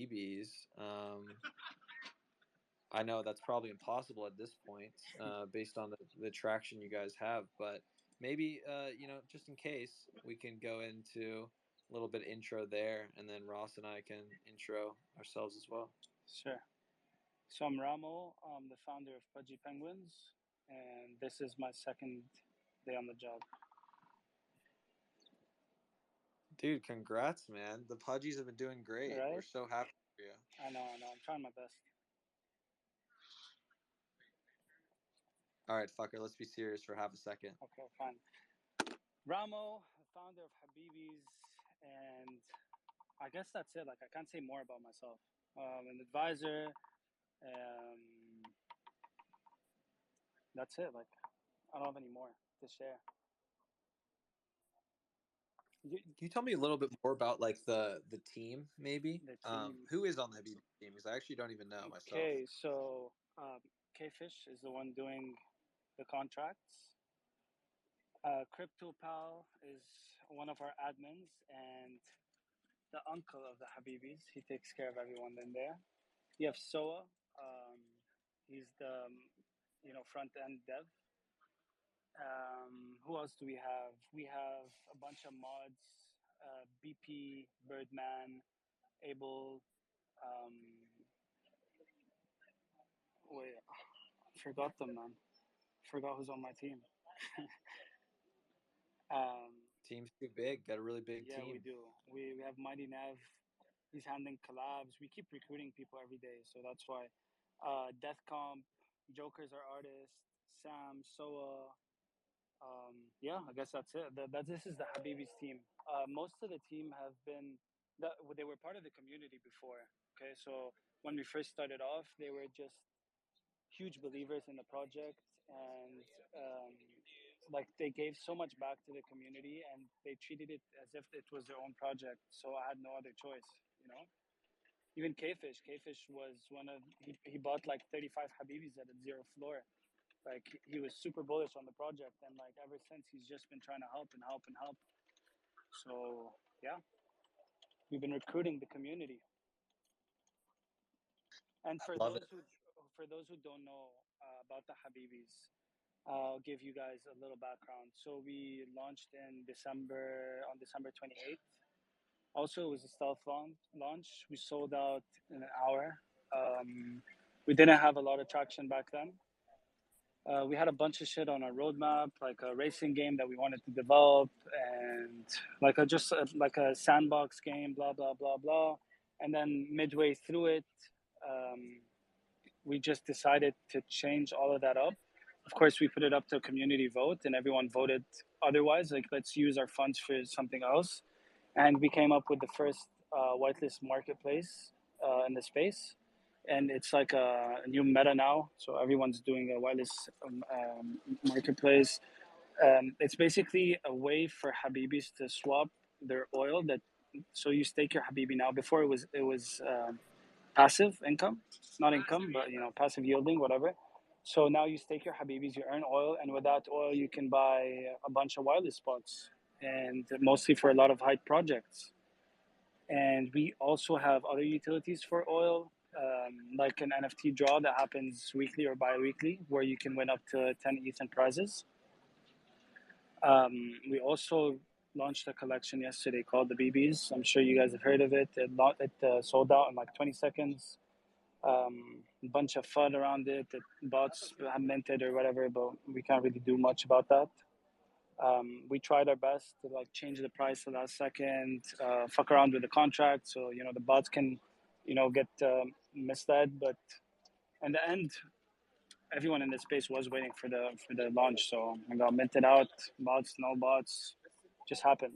Habibiz. I know that's probably impossible at this point, based on the traction you guys have. But maybe, just in case, we can go into a little bit of intro there, and then Ross and I can intro ourselves as well. Sure. So I'm Ramo. I'm the founder of Pudgy Penguins, and this is my second day on the job. Dude, congrats, man! The Pudgies have been doing great. We're Right? so happy for you. I know. I'm trying my best. All right, fucker. Let's be serious for half a second. Okay, fine. Ramo, the founder of Habibiz, and I guess that's it. Like I can't say more about myself. An advisor. Um, that's it. Like I don't have any more to share. Can you tell me a little bit more about like the team, maybe? The team. Who is on the Habibi team? Because I actually don't even know myself. Okay, so K-Fish is the one doing the contracts. CryptoPal is one of our admins and the uncle of the Habibis. He takes care of everyone in there. You have Soa. Um, he's the front end dev. Who else do we have? We have a bunch of mods. BP, Birdman, Able. Um, wait, I forgot them, man. Forgot who's on my team. um, Team's too big. Got a really big yeah, we team. do. We have Mighty Nev. He's handling collabs. We keep recruiting people every day, so that's why. Death Comp, Joker's our artist. Sam, Soa. Yeah, I guess that's it. This is the Habibi's team. Most of the team have been they were part of the community before. Okay, so when we first started off, they were just huge believers in the project, and um, like they gave so much back to the community, and they treated it as if it was their own project. So I had no other choice, you know. Even K-Fish was one of he bought like 35 Habibis at a zero floor. Like he was super bullish on the project, and like ever since he's just been trying to help and help and help. So yeah, we've been recruiting the community. And Love it. for those who don't know about the Habibis, I'll give you guys a little background. So we launched in December on December 28th. Also, it was a stealth launch. We sold out in an hour. We didn't have a lot of traction back then. We had a bunch of shit on our roadmap, like a racing game that we wanted to develop, and like a sandbox game, blah blah blah blah. And then midway through it, um, we just decided to change all of that up. Of course, we put it up to a community vote, and everyone voted otherwise. Like, let's use our funds for something else. And we came up with the first whitelist marketplace in the space. And it's like a new meta now. So everyone's doing a whitelist marketplace. It's basically a way for Habibis to swap their oil. So you stake your Habibi now. Before it was passive income, not income, but passive yielding, whatever. So now you stake your Habibis, you earn oil, and with that oil you can buy a bunch of wireless spots, and mostly for a lot of hype projects. And we also have other utilities for oil, like an NFT draw that happens weekly or bi-weekly, where you can win up to 10 ETH in prizes. We also launched a collection yesterday called the BBs. I'm sure you guys have heard of it. It sold out in like 20 seconds. A bunch of FUD around it that bots have minted or whatever, but we can't really do much about that. We tried our best to like change the price the last second, fuck around with the contract, so the bots can, get misled. But in the end, everyone in the space was waiting for the launch, so I got minted out. Bots, no bots, just happened.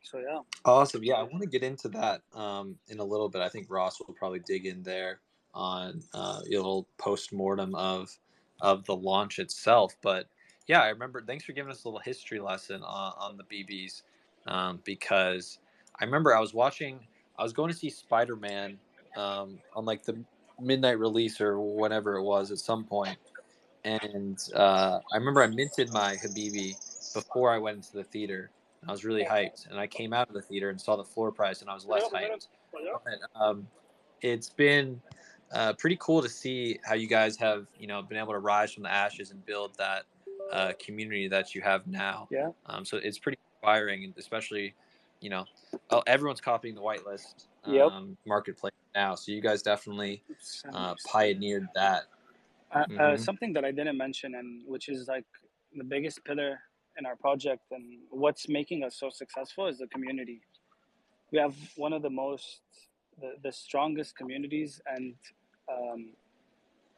So yeah. Awesome. Yeah, I want to get into that in a little bit. I think Ross will probably dig in there on a little post mortem of the launch itself. But yeah, I remember. Thanks for giving us a little history lesson on the BBs, because I remember I was watching. I was going to see Spider Man on like the midnight release or whenever it was at some point, and I remember I minted my Habibi before I went into the theater, and I was really hyped. And I came out of the theater and saw the floor price, and I was less hyped. But it's been pretty cool to see how you guys have, been able to rise from the ashes and build that community that you have now. Yeah. So it's pretty inspiring, and especially, you know, everyone's copying the whitelist Yep. marketplace now. So you guys definitely Send pioneered that. Hmm. something that I didn't mention, and which is like the biggest pillar in our project, and what's making us so successful is the community. We have one of the most, the strongest communities, and um,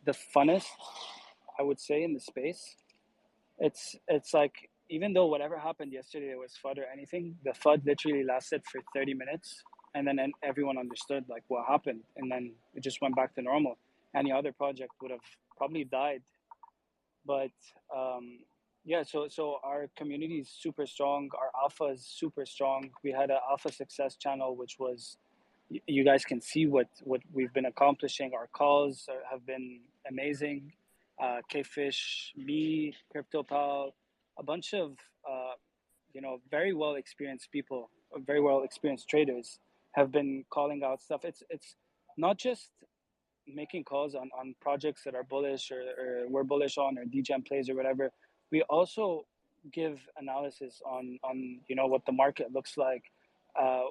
the funnest, I would say, in the space. It's like, even though whatever happened yesterday was FUD or anything, the FUD literally lasted for 30 minutes, and then everyone understood like what happened, and then it just went back to normal. Any other project would have probably died, but yeah. So our community is super strong. Our alpha is super strong. We had an alpha success channel, which was, you guys can see what we've been accomplishing. Our calls have been amazing. Kfish, me, CryptoPal, a bunch of very well experienced people, very well experienced traders have been calling out stuff. It's not just making calls on projects that are bullish, or we're bullish on, or DGM plays or whatever. We also give analysis on what the market looks like,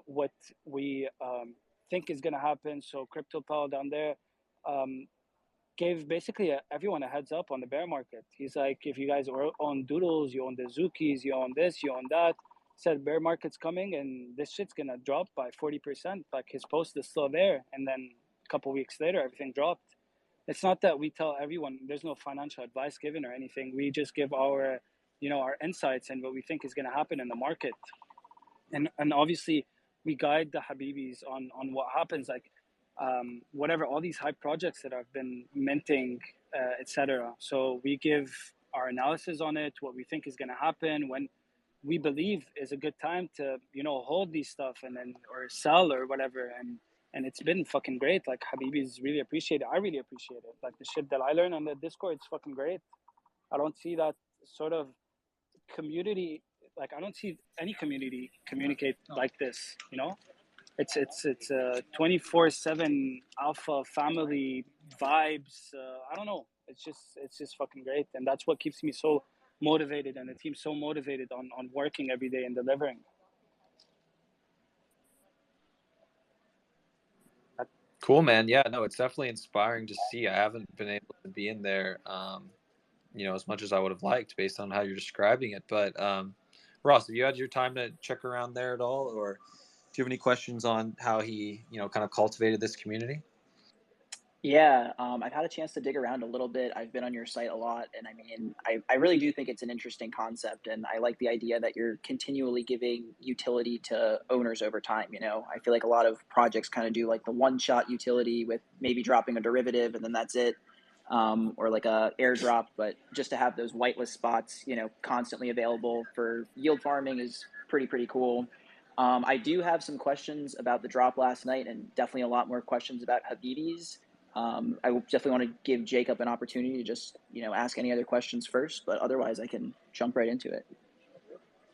what we think is going to happen. So CryptoPal down there um, gave basically everyone a heads up on the bear market. He's like, if you guys own Doodles, you own the Zukis, you own this, you own that. Said bear market's coming and this shit's gonna drop by 40%. Like, his post is still there, and then a couple weeks later, everything dropped. It's not that we tell everyone. There's no financial advice given or anything. We just give our insights and what we think is gonna happen in the market, and obviously we guide the Habibis on what happens, like whatever, all these hype projects that have been minting, etc. So we give our analysis on it, what we think is going to happen, when we believe is a good time to hold these stuff, and then or sell or whatever. And it's been fucking great. Like, Habibis really appreciate it. I really appreciate it. Like, the shit that I learn on the Discord, it's fucking great. I don't see that sort of community. Like, I don't see any community communicate like this. It's a 24/7 alpha family vibes. I don't know. It's just fucking great, and that's what keeps me so motivated, and the team so motivated on working every day and delivering. Cool, man. Yeah, no, it's definitely inspiring to see. I haven't been able to be in there, as much as I would have liked based on how you're describing it. But Ross, have you had your time to check around there at all, or do you have any questions on how he, kind of cultivated this community? Yeah, I've had a chance to dig around a little bit. I've been on your site a lot, and I mean, I really do think it's an interesting concept, and I like the idea that you're continually giving utility to owners over time. I feel like a lot of projects kind of do like the one-shot utility with maybe dropping a derivative and then that's it, or like a airdrop. But just to have those whitelist spots, constantly available for yield farming is pretty cool. I do have some questions about the drop last night, and definitely a lot more questions about Habibi's. I definitely want to give Jacob an opportunity to just, ask any other questions first, but otherwise I can jump right into it.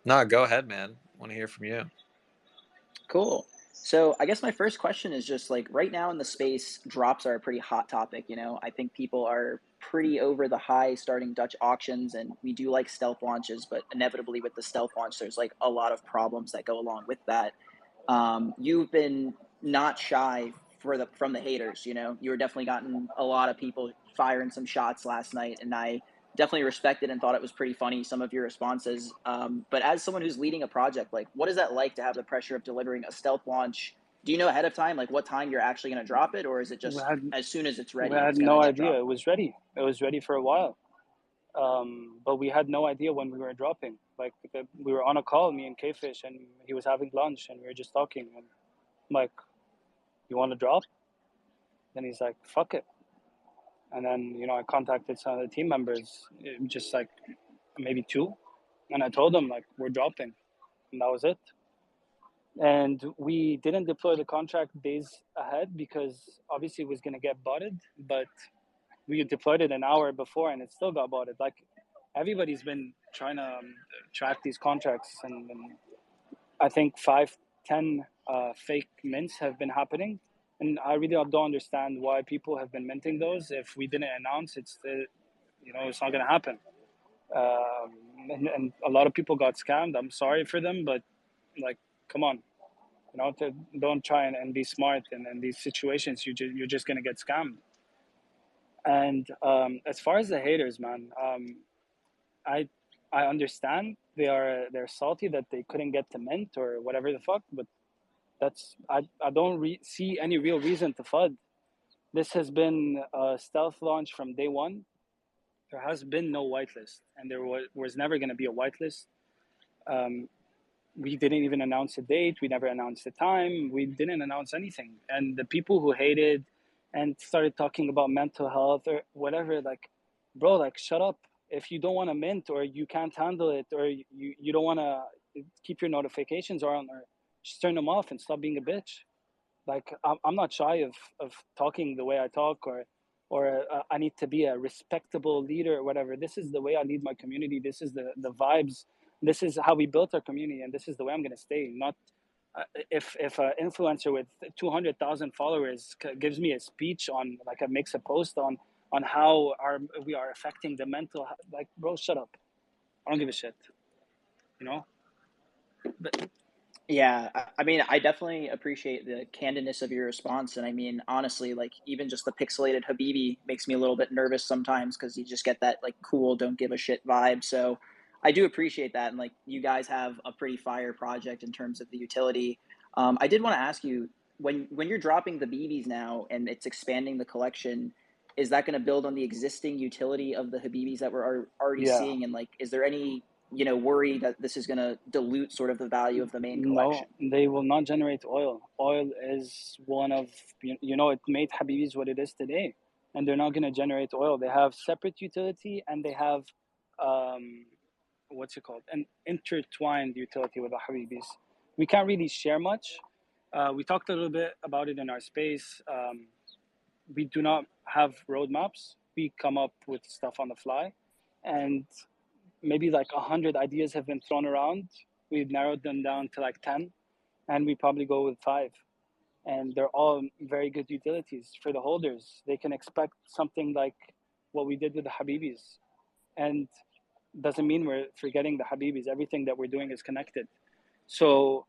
No, go ahead, man. I want to hear from you. Cool. So I guess my first question is just like right now in the space, drops are a pretty hot topic. I think people are pretty over the high starting Dutch auctions, and we do like stealth launches, but inevitably with the stealth launch, there's like a lot of problems that go along with that. You've been not shy from the haters. You were definitely gotten a lot of people firing some shots last night, and I definitely respected and thought it was pretty funny, some of your responses. But as someone who's leading a project, like, what is that like to have the pressure of delivering a stealth launch? Do you know ahead of time, like, what time you're actually going to drop it, or is it We just had as soon as it's we ready, had it's going to no get idea dropped? it was ready. It was ready for a while, but we had no idea when we were dropping. Like, we were on a call, me and Kfish, and he was having lunch, and we were just talking. And I'm like, "You want to drop?" Then he's like, "Fuck it." And then I contacted some of the team members, just like maybe two, and I told them like, we're dropping, and that was it. And we didn't deploy the contract days ahead because obviously it was going to get botted, but we deployed it an hour before and it still got botted. Like, everybody's been trying to track these contracts, and I think 5, 10 fake mints have been happening, and I really don't understand why people have been minting those. If we didn't announce, it's not gonna happen. And a lot of people got scammed. I'm sorry for them, but like, come on, don't try and be smart. And in these situations, you're just gonna get scammed. And as far as the haters, man, I I understand they're salty that they couldn't get to mint or whatever the fuck, but I don't see any real reason to FUD. This has been a stealth launch from day one. There has been no whitelist, and there was never going to be a whitelist. Um, we didn't even announce a date. We never announced a time. We didn't announce anything. And the people who hated and started talking about mental health or whatever, like, bro, like, shut up. If you don't want to mint or you can't handle it or you don't want to keep your notifications on, or just turn them off and stop being a bitch. Like, I'm not shy of talking the way I talk, or I need to be a respectable leader or whatever. This is the way I lead my community. This is the vibes. This is how we built our community, and this is the way I'm going to stay. Not if an influencer with 200,000 followers gives me a speech on, like, makes a post on how we are affecting the mental, like, bro, shut up. I don't give a shit, you know. But Yeah, I mean, I definitely appreciate the candidness of your response, and I mean, honestly, like, even just the pixelated Habibi makes me a little bit nervous sometimes because you just get that, like, cool, don't give a shit vibe, so I do appreciate that, and, like, you guys have a pretty fire project in terms of the utility. I did wanna ask you, when you're dropping the BBs now and it's expanding the collection, is that gonna build on the existing utility of the Habibis that we're already yeah, seeing? And, like, is there any, worry that this is gonna dilute sort of the value of the main no, collection? they will not generate oil. Oil is one of, it made Habibi's what it is today, and they're not going to generate oil. They have separate utility, and they have, um, what's it called, an intertwined utility with the Habibi's. We can't really share much. We talked a little bit about it in our space. We do not have roadmaps. We come up with stuff on the fly, and maybe like 100 ideas have been thrown around. We've narrowed them down to like 10, and we probably go with 5. And they're all very good utilities for the holders. They can expect something like what we did with the Habibis. And doesn't mean we're forgetting the Habibis. Everything that we're doing is connected. So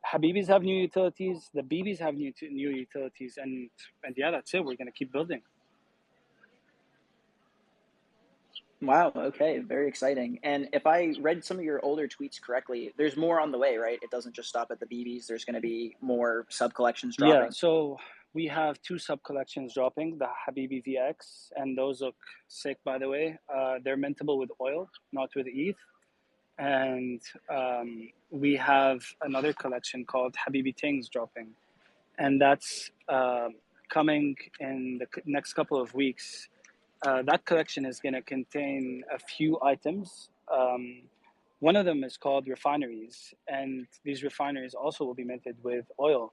Habibis have new utilities, the BBs have new utilities, and yeah, that's it. We're gonna keep building. Wow, okay, very exciting. And if I read some of your older tweets correctly, there's more on the way, right? It doesn't just stop at the BBs. There's going to be more sub collections Yeah, dropping. so we have 2 sub collections dropping, the Habibi VX, and those look sick, by the way. They're mintable with oil, not with ETH. And we have another collection called Habibi Tings dropping, and that's coming in the next couple of weeks. That collection is going to contain a few items. One of them is called refineries, and these refineries also will be minted with oil.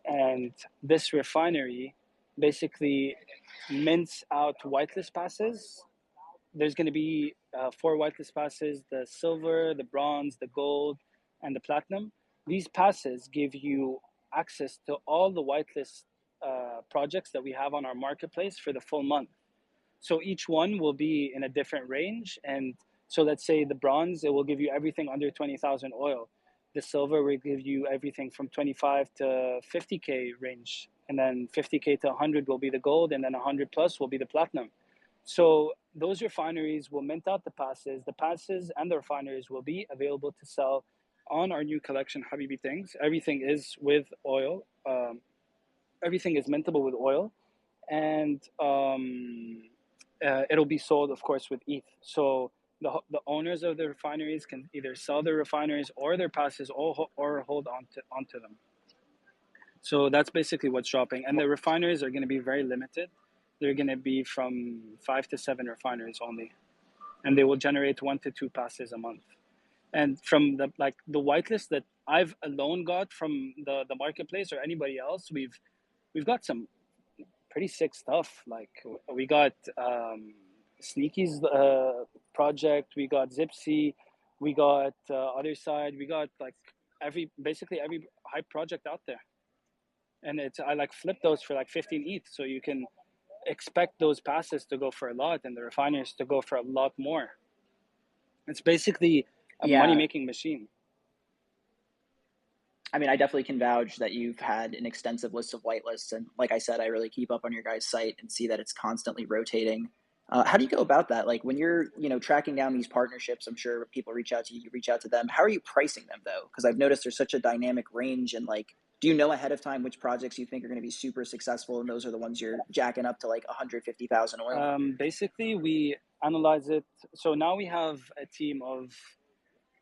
And this refinery basically mints out whitelist passes. There's going to be 4 whitelist passes: the silver, the bronze, the gold, and the platinum. These passes give you access to all the whitelist projects that we have on our marketplace for the full month. So each one will be in a different range. And so let's say the bronze, it will give you everything under 20,000 oil. The silver will give you everything from 25 to 50K range. And then 50K to 100 will be the gold. And then 100 plus will be the platinum. So those refineries will mint out the passes. The passes and the refineries will be available to sell on our new collection, Habibi Things. Everything is with oil. Everything is mintable with oil. And it'll be sold, of course, with ETH. So the owners of the refineries can either sell their refineries or their passes, or hold onto them. So that's basically what's dropping. And the refineries are going to be very limited. They're going to be from 5 to 7 refineries only, and they will generate 1 to 2 passes a month. And from the whitelist that I've alone got from the marketplace or anybody else, we've got some pretty sick stuff. Like, we got Sneaky's project, we got Zipsy, we got Other Side, we got like basically every hype project out there. And I like flip those for like 15 ETH, so you can expect those passes to go for a lot and the refiners to go for a lot more. It's basically a money Yeah. making machine. I mean, I definitely can vouch that you've had an extensive list of whitelists, and like I said, I really keep up on your guys' site and see that it's constantly rotating. How do you go about that? Like when you're, tracking down these partnerships, I'm sure people reach out to you, you reach out to them. How are you pricing them though? Because I've noticed there's such a dynamic range, and like, do you know ahead of time which projects you think are going to be super successful, and those are the ones you're jacking up to like 150,000 oil? Basically, we analyze it. So now we have a team of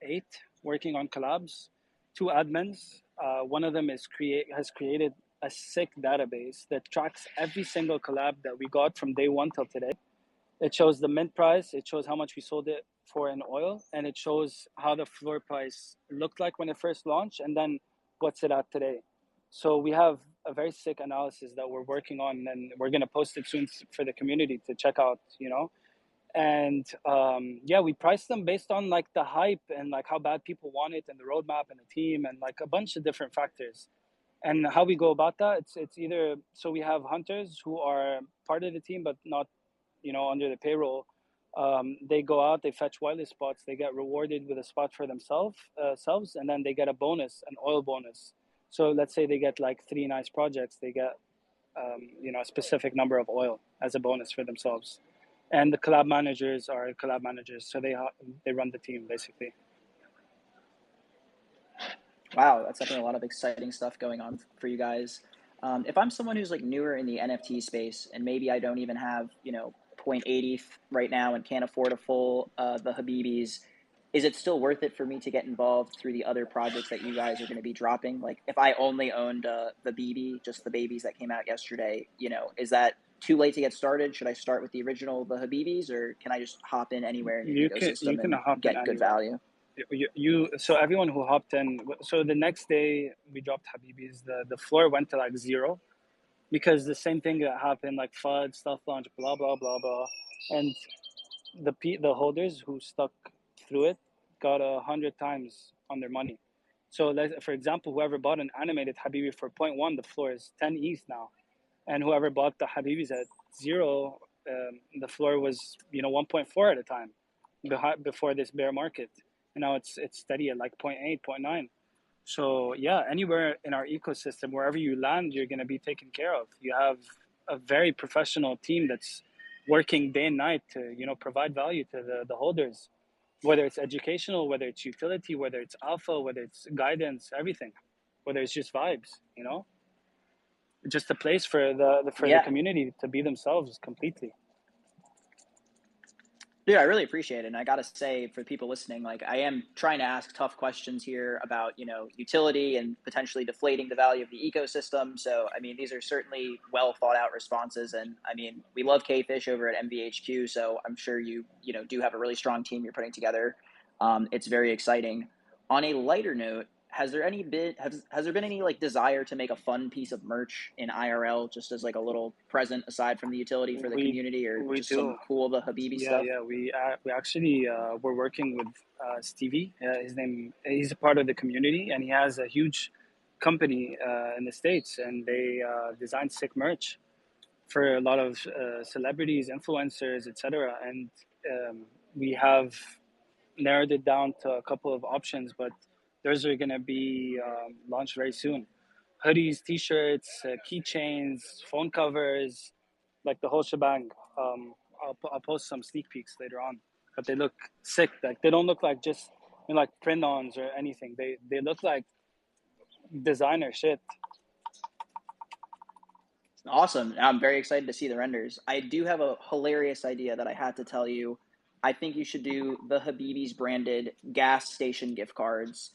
8 working on collabs, 2 admins. One of them has created a sick database that tracks every single collab that we got from day one till today. It shows the mint price, it shows how much we sold it for in oil, and it shows how the floor price looked like when it first launched, and then what's it at today. So we have a very sick analysis that we're working on, and we're gonna post it soon for the community to check out. And yeah, we price them based on like the hype and like how bad people want it and the roadmap and the team and like a bunch of different factors. And how we go about that, it's either, so we have hunters who are part of the team but not under the payroll. They go out, they fetch whitelist spots, they get rewarded with a spot for themselves, and then they get a bonus, an oil bonus. So let's say they get like 3 nice projects, they get a specific number of oil as a bonus for themselves. And the collab managers are collab managers, so they run the team basically. Wow, that's definitely a lot of exciting stuff going on for you guys. If I'm someone who's like newer in the NFT space and maybe I don't even have, 0.80 right now and can't afford a full the Habibi's, is it still worth it for me to get involved through the other projects that you guys are going to be dropping? Like if I only owned the BB, just the babies that came out yesterday, is that too late to get started? Should I start with the original, the Habibi's, or can I just hop in anywhere in your You ecosystem can and hop in get good anywhere. value? So everyone who hopped in, so the next day we dropped Habibi's, the floor went to like 0 because the same thing that happened, like FUD, stealth launch, blah blah blah blah, and the holders who stuck through it got 100 times on their money. So for example, whoever bought an animated Habibi for 0.1, the floor is 10 ETH now, and whoever bought the Habibis at 0, the floor was 1.4 at a time before this bear market. And now it's steady at like 0.8, 0.9. So yeah, anywhere in our ecosystem, wherever you land, you're going to be taken care of. You have a very professional team that's working day and night to provide value to the holders, whether it's educational, whether it's utility, whether it's alpha, whether it's guidance, everything, whether it's just vibes. Just a place for the Yeah. community to be themselves completely. Dude, I really appreciate it. And I got to say, for people listening, like I am trying to ask tough questions here about, utility and potentially deflating the value of the ecosystem. So, I mean, these are certainly well thought out responses. And I mean, we love K-Fish over at MVHQ. So I'm sure you do have a really strong team you're putting together. It's very exciting. On a lighter note, has there been any like desire to make a fun piece of merch in IRL just as like a little present aside from the utility for the We community, or we just some do. cool the Habibi stuff? Yeah. We actually we're working with Stevie. He's a part of the community, and he has a huge company in the States, and they design sick merch for a lot of celebrities, influencers, etc. And we have narrowed it down to a couple of options, but those are going to be launched very soon. Hoodies, t-shirts, keychains, phone covers, like the whole shebang. I'll post some sneak peeks later on, but they look sick. Like they don't look like just like print-ons or anything. They look like designer shit. Awesome. I'm very excited to see the renders. I do have a hilarious idea that I had to tell you. I think you should do the Habibi's branded gas station gift cards.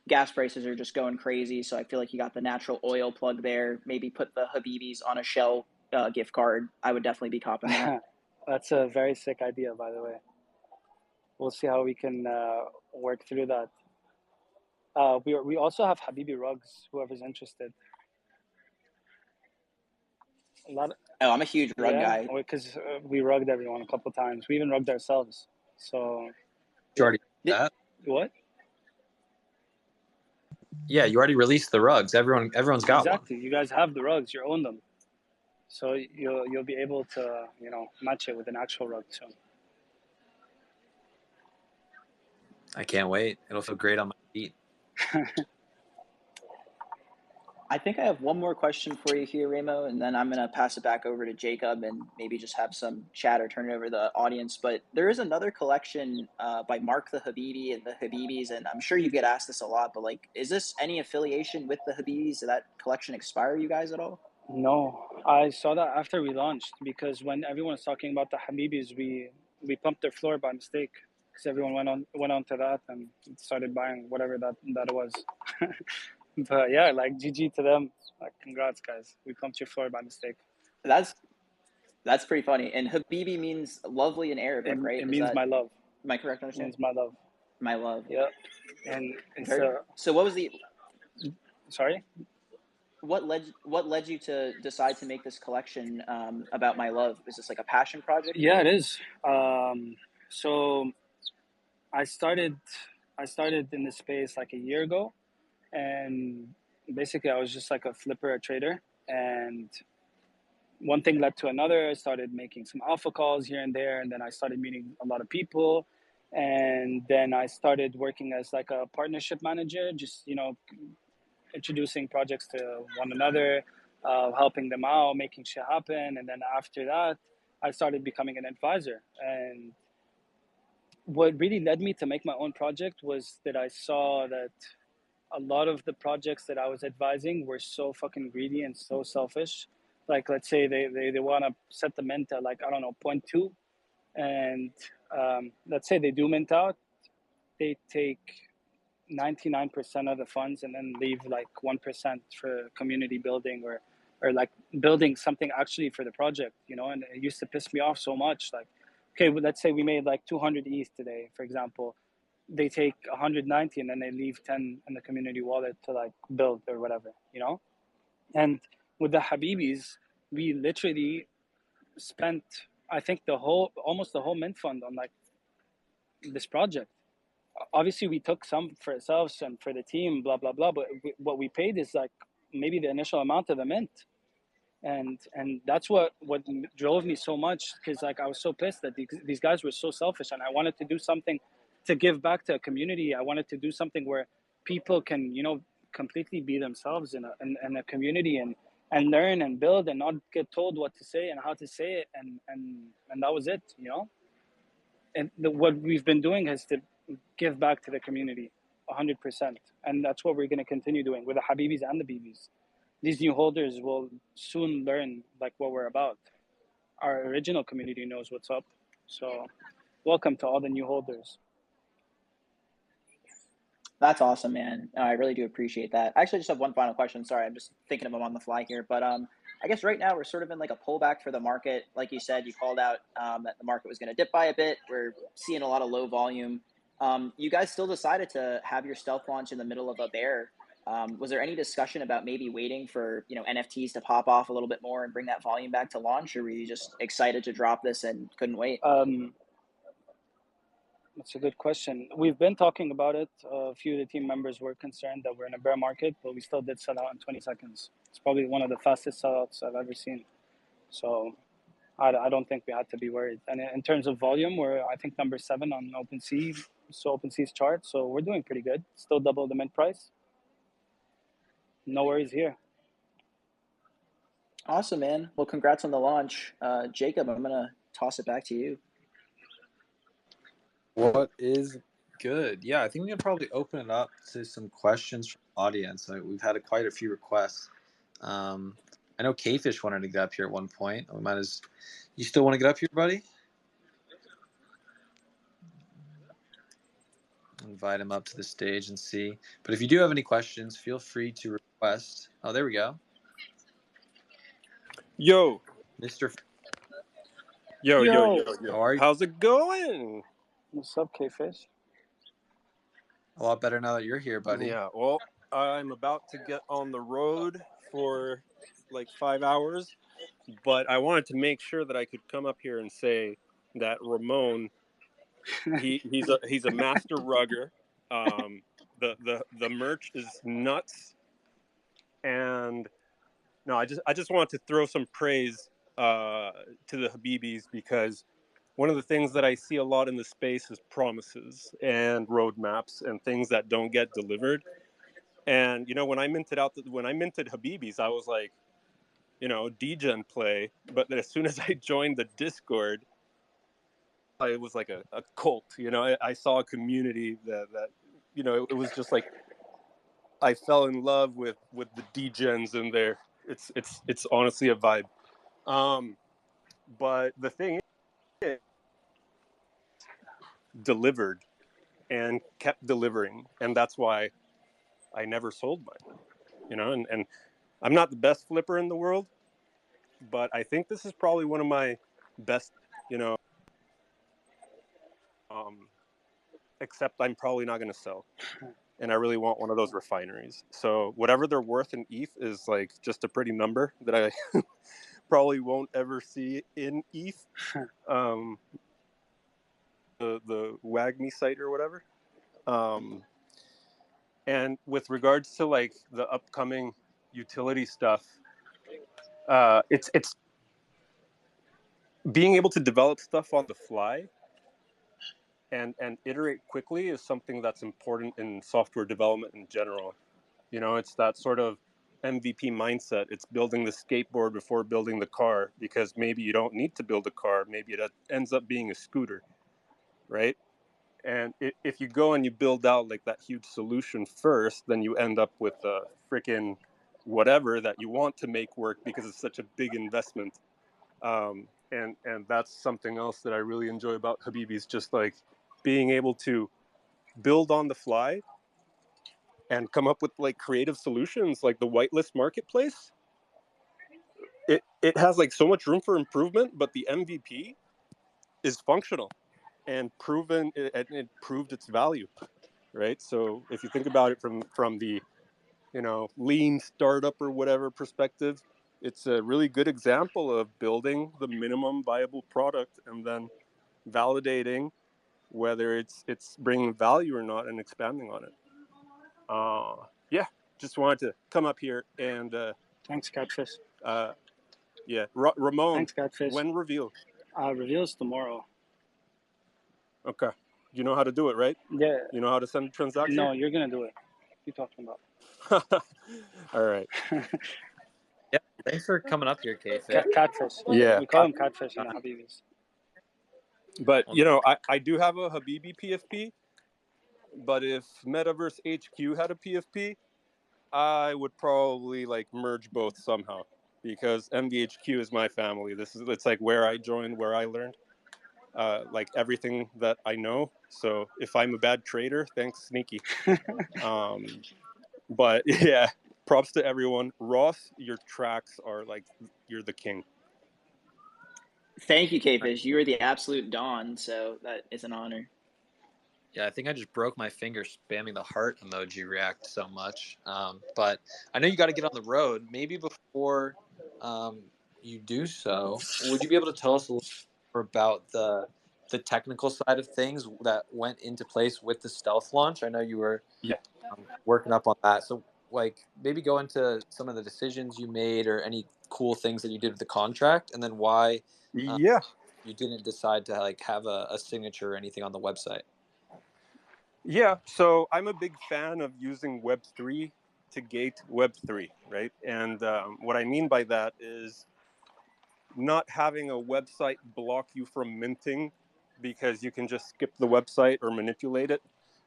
Gas prices are just going crazy, so I feel like you got the natural oil plug there. Maybe put the Habibi's on a Shell gift card. I would definitely be copping that. That's a very sick idea, by the way. We'll see how we can work through that. We also have Habibi rugs. Whoever's interested. A lot. Oh, I'm a huge rug Yeah, guy. because we rugged everyone a couple times. We even rugged ourselves. So You already Did, that? what? Yeah, you already released the rugs. Everyone's got one. Exactly. You guys have the rugs. You own them. So you'll be able to, match it with an actual rug soon. I can't wait. It'll feel great on my feet. I think I have one more question for you here, Ramo, and then I'm going to pass it back over to Jacob and maybe just have some chat or turn it over to the audience. But there is another collection by Mark the Habibi and the Habibiz, and I'm sure you get asked this a lot, but like, is this any affiliation with the Habibiz? Did that collection expire you guys at all? No, I saw that after we launched, because when everyone was talking about the Habibis, we pumped their floor by mistake, because everyone went on to that and started buying whatever that was. But yeah, like GG to them. Like, congrats, guys. We pumped your floor by mistake. That's pretty funny. And Habibi means lovely in Arabic, right? It means my love. Am I correct in It understanding? means my love. My love. Yeah. And it's So what was the sorry? what led you to decide to make this collection about my love? Is this like a passion project? Yeah, it is. So I started in this space like a year ago, and basically I was just like a flipper, a trader, and one thing led to another. I started making some alpha calls here and there, and then I started meeting a lot of people, and then I started working as like a partnership manager, just introducing projects to one another, helping them out, making shit happen. And then after that, I started becoming an advisor. And what really led me to make my own project was that I saw that a lot of the projects that I was advising were so fucking greedy and so selfish. Like, let's say they want to set the mint at, like, I don't know, 0.2. And let's say they do mint out, they take 99% of the funds and then leave like 1% for community building, or like building something actually for the project, and it used to piss me off so much. Like, okay, well, let's say we made like 200 ETH today, for example. They take 190 and then they leave 10 in the community wallet to like build or whatever, and with the Habibis, we literally spent, I think, almost the whole mint fund on like this project. Obviously we took some for ourselves and for the team, blah blah blah, but what we paid is like maybe the initial amount of the mint. And that's what drove me so much, because like I was so pissed that these guys were so selfish, and I wanted to do something to give back to a community. I wanted to do something where people can completely be themselves in a community, and learn and build, and not get told what to say and how to say it, and that was it. And what we've been doing is to give back to the community 100%. And that's what we're going to continue doing with the Habibis and the BBs. These new holders will soon learn like what we're about. Our original community knows what's up. So welcome to all the new holders. That's awesome, man. I really do appreciate that. I actually just have one final question. Sorry, I'm just thinking of them on the fly here. But I guess right now we're sort of in like a pullback for the market. Like you said, you called out that the market was going to dip by a bit. We're seeing a lot of low volume. You guys still decided to have your stealth launch in the middle of a bear. Was there any discussion about maybe waiting for NFTs to pop off a little bit more and bring that volume back to launch, or were you just excited to drop this and couldn't wait? That's a good question. We've been talking about it. A few of the team members were concerned that we're in a bear market, but we still did sell out in 20 seconds. It's probably one of the fastest sellouts I've ever seen. So I don't think we had to be worried. And in terms of volume, we're, I think, number 7 on OpenSea, so OpenSea's chart. So we're doing pretty good. Still double the mint price. No worries here. Awesome, man. Well, congrats on the launch. Jacob, I'm going to toss it back to you. What is good? Yeah, I think we can probably open it up to some questions from the audience. We've had quite a few requests. I know Kfish wanted to get up here at one point. You still want to get up here, buddy? Invite him up to the stage and see. But if you do have any questions, feel free to request. Oh, there we go. Yo. Mr. Yo. How are you? How's it going? What's up, Kfish? A lot better now that you're here, buddy. Yeah, well, I'm about to get on the road for like 5 hours, but I wanted to make sure that I could come up here and say that Ramon, he's a master rugger. The merch is nuts. And no, I just want to throw some praise to the Habibiz, because one of the things that I see a lot in the space is promises and roadmaps and things that don't get delivered. And when I minted Habibiz, I was like, degen play. But then as soon as I joined the Discord, it was like a cult. I saw a community that it was just like I fell in love with the degens in there. It's honestly a vibe. But the thing is, delivered and kept delivering, and that's why I never sold mine. And I'm not the best flipper in the world, but I think this is probably one of my best. Except I'm probably not going to sell, and I really want one of those refineries. So whatever they're worth in ETH is like just a pretty number that I probably won't ever see in ETH. The WAGMI site or whatever. And with regards to like the upcoming utility stuff, it's being able to develop stuff on the fly and iterate quickly is something that's important in software development in general. It's that sort of MVP mindset. It's building the skateboard before building the car, because maybe you don't need to build a car. Maybe it ends up being a scooter, right? And if you go and you build out like that huge solution first, then you end up with a freaking whatever that you want to make work, because it's such a big investment. And that's something else that I really enjoy about Habibi's, just like being able to build on the fly and come up with like creative solutions, like the whitelist marketplace. It has like so much room for improvement, but the MVP is functional and proven. It proved its value, right? So if you think about it from the lean startup or whatever perspective, it's a really good example of building the minimum viable product and then validating whether it's bringing value or not and expanding on it. Yeah, just wanted to come up here and Thanks, Catfish. yeah, Ramon. Thanks, Catfish. When reveal? Reveals tomorrow. Okay. You know how to do it, right? Yeah. You know how to send a transaction? No, you're gonna do it. What are you talking about? All right. Yeah, thanks for coming up here, K-Fit. Catfish. Yeah. We call him Catfish in the Habibiz. But I do have a Habibi PFP. But if Metaverse HQ had a PFP, I would probably like merge both somehow, because MVHQ is my family. It's like where I joined, where I learned, like everything that I know. So if I'm a bad trader, thanks Sneaky. But yeah, props to everyone. Ross, your tracks are like, you're the king. Thank you, K-Fish. You are the absolute Don, so that is an honor. Yeah, I think I just broke my finger spamming the heart emoji react so much. But I know you got to get on the road. Maybe before you do so, would you be able to tell us a little more about the technical side of things that went into place with the stealth launch? I know you were working up on that. So like maybe go into some of the decisions you made or any cool things that you did with the contract, and then why Yeah. you didn't decide to like have a signature or anything on the website. Yeah, so I'm a big fan of using Web3 to gate Web3, right? And what I mean by that is not having a website block you from minting because you can just skip the website or manipulate it.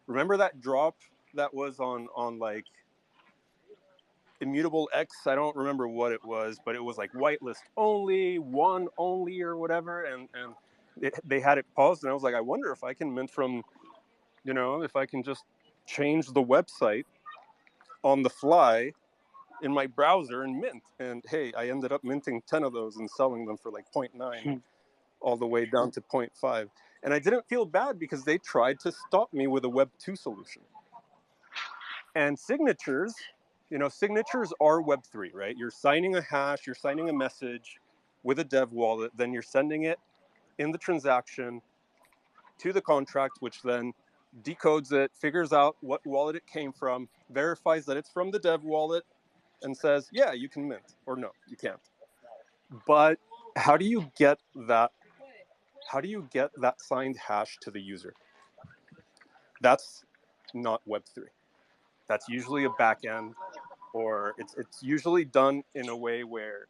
Remember that drop that was on like Immutable X? I don't remember what it was, but it was like whitelist only, one only, or whatever. And they had it paused, and I was like, I wonder if I can mint from, if I can just change the website on the fly in my browser and mint. And hey, I ended up minting 10 of those and selling them for like 0.9 all the way down to 0.5. And I didn't feel bad because they tried to stop me with a Web 2 solution. And signatures, signatures are Web 3, right? You're signing a hash, you're signing a message with a dev wallet, then you're sending it in the transaction to the contract, which then decodes it, figures out what wallet it came from, verifies that it's from the dev wallet, and says, yeah, you can mint, or no, you can't. But how do you get that? How do you get that signed hash to the user? That's not Web3. That's usually a backend, or it's usually done in a way where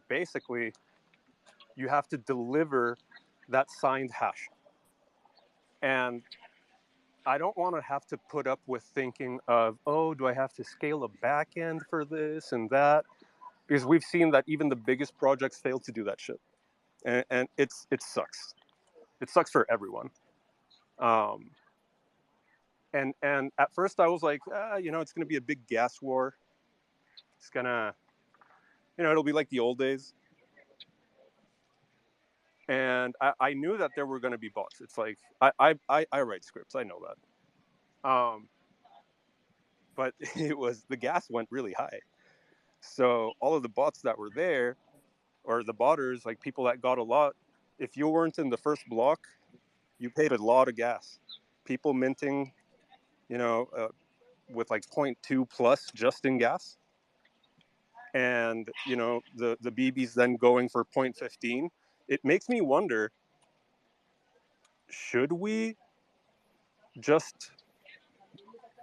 basically you have to deliver that signed hash. And I don't want to have to put up with thinking of, oh, do I have to scale a backend for this and that? Because we've seen that even the biggest projects fail to do that shit, and it sucks. It sucks for everyone. And at first I was like, it's gonna be a big gas war. It's gonna, it'll be like the old days. And I knew that there were gonna be bots. It's like I write scripts. I know that. But the gas went really high. So all of the bots that were there, or the botters, like people that got a lot, if you weren't in the first block, you paid a lot of gas. People minting, with like 0.2 plus just in gas. And, the BBs then going for 0.15. It makes me wonder, should we just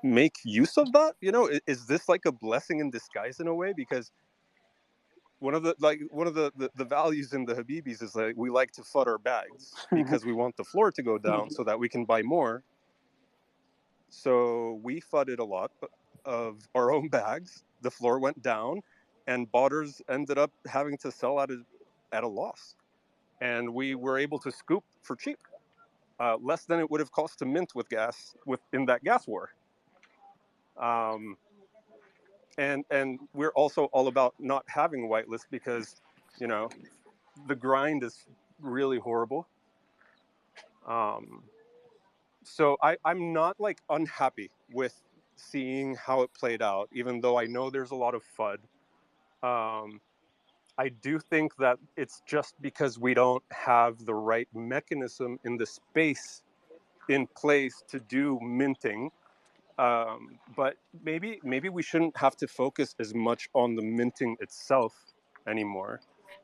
make use of that? Is this like a blessing in disguise in a way? Because one of the values in the Habibiz is like we like to FUD our bags because we want the floor to go down so that we can buy more. So we FUDed a lot of our own bags. The floor went down, and botters ended up having to sell at a loss, and we were able to scoop for cheap, less than it would have cost to mint with gas in that gas war. And we're also all about not having whitelist because, the grind is really horrible. So I'm not like unhappy with seeing how it played out, even though I know there's a lot of FUD. I do think that it's just because we don't have the right mechanism in the space in place to do minting. But maybe we shouldn't have to focus as much on the minting itself anymore.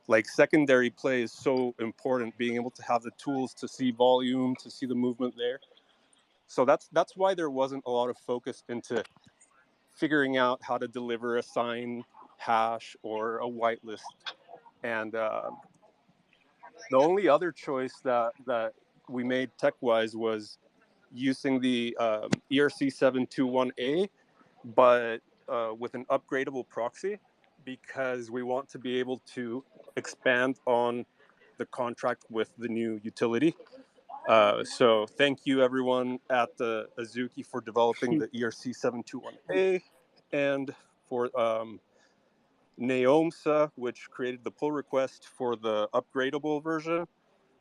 Like secondary play is so important, being able to have the tools to see volume, to see the movement there. So that's why there wasn't a lot of focus into figuring out how to deliver a sign hash or a whitelist. And the only other choice that we made tech-wise was using the ERC721A, but with an upgradable proxy, because we want to be able to expand on the contract with the new utility. So thank you everyone at the Azuki for developing the ERC721A, and for Naomsa, which created the pull request for the upgradable version.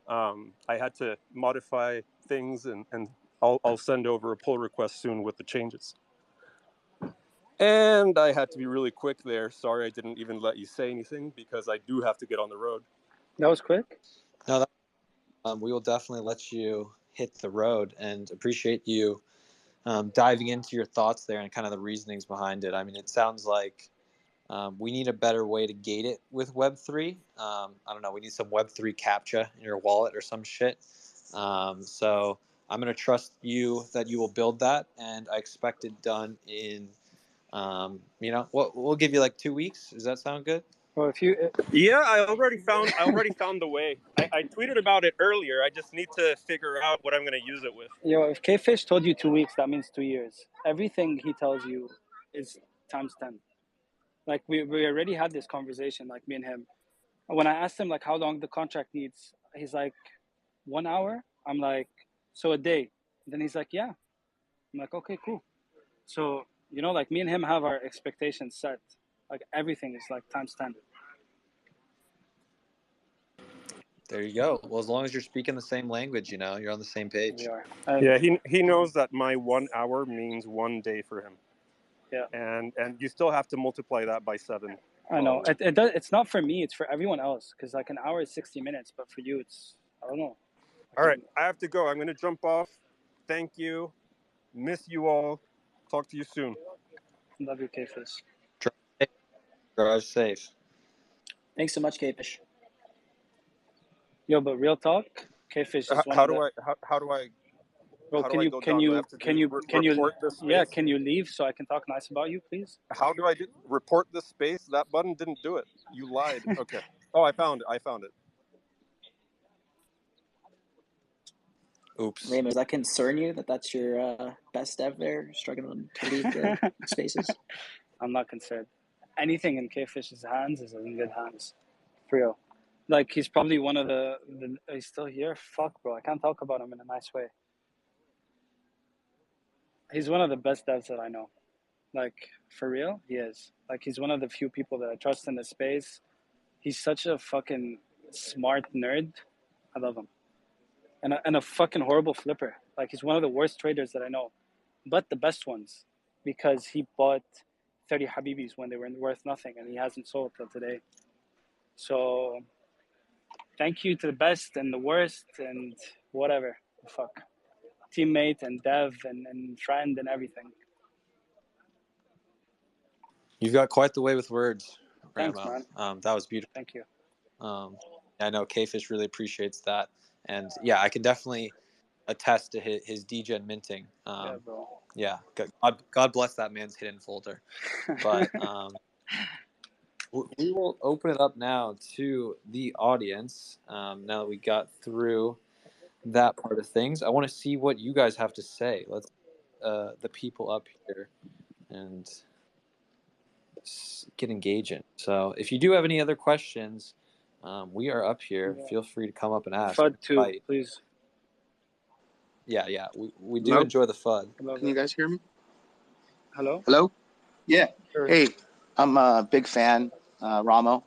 I had to modify things, and I'll send over a pull request soon with the changes. And I had to be really quick there. Sorry I didn't even let you say anything because I do have to get on the road. That was quick. No, we will definitely let you hit the road, and appreciate you diving into your thoughts there and kind of the reasonings behind it. I mean, it sounds like we need a better way to gate it with Web3. I don't know. We need some Web3 CAPTCHA in your wallet or some shit. So I'm going to trust you that you will build that, and I expect it done in, we'll give you like 2 weeks. Does that sound good? Well, if you Yeah, I already found the way. I tweeted about it earlier. I just need to figure out what I'm going to use it with. if K-Fish told you 2 weeks, that means 2 years. Everything he tells you is times 10. Like we already had this conversation, like me and him. When I asked him like how long the contract needs, he's like 1 hour. I'm like, so a day. And then he's like, yeah. I'm like, okay, cool. So like me and him have our expectations set. Like everything is like times 10. There you go. Well, as long as you're speaking the same language, you're on the same page. We are. Yeah, he knows that my 1 hour means 1 day for him. Yeah. And you still have to multiply that by 7. I know. It does. It's not for me. It's for everyone else. Because like an hour is 60 minutes, but for you, it's I don't know. All right, I have to go. I'm going to jump off. Thank you. Miss you all. Talk to you soon. Love you, K-Fish. Drive safe. Thanks so much, K-Fish. Yo, but real talk, K-Fish is one How of do the... I how do I Bro, how do I go down? Do I have to report this space? Yeah, can you leave so I can talk nice about you, please? How do I report this space? That button didn't do it. You lied. Okay. Oh, I found it. Oops. Ramo, does that concern you that that's your best dev there, struggling to leave the spaces? I'm not concerned. Anything in K-Fish's hands is in good hands. For real. Like, he's probably one of the... He's still here? Fuck, bro. I can't talk about him in a nice way. He's one of the best devs that I know. Like, for real, he is. Like, he's one of the few people that I trust in the space. He's such a fucking smart nerd. I love him. And a fucking horrible flipper. Like, he's one of the worst traders that I know, but the best ones, because he bought 30 Habibiz when they were worth nothing, and he hasn't sold till today. So, thank you to the best and the worst and whatever the fuck, teammate and dev and friend and everything. You've got quite the way with words, Thanks, Ramo. man. That was beautiful. Thank you. I know K-Fish really appreciates that, and yeah, I can definitely attest to his degen minting. Yeah, bro. Yeah, God bless that man's hidden folder. But we will open it up now to the audience. Now that we got through that part of things, I want to see what you guys have to say. Let's the people up here and get engaging. So if you do have any other questions, we are up here. Yeah. Feel free to come up and ask. FUD too, please. Yeah. We do enjoy the FUD. Can you guys hear me? Hello? Yeah. Sure. Hey, I'm a big fan, Ramo.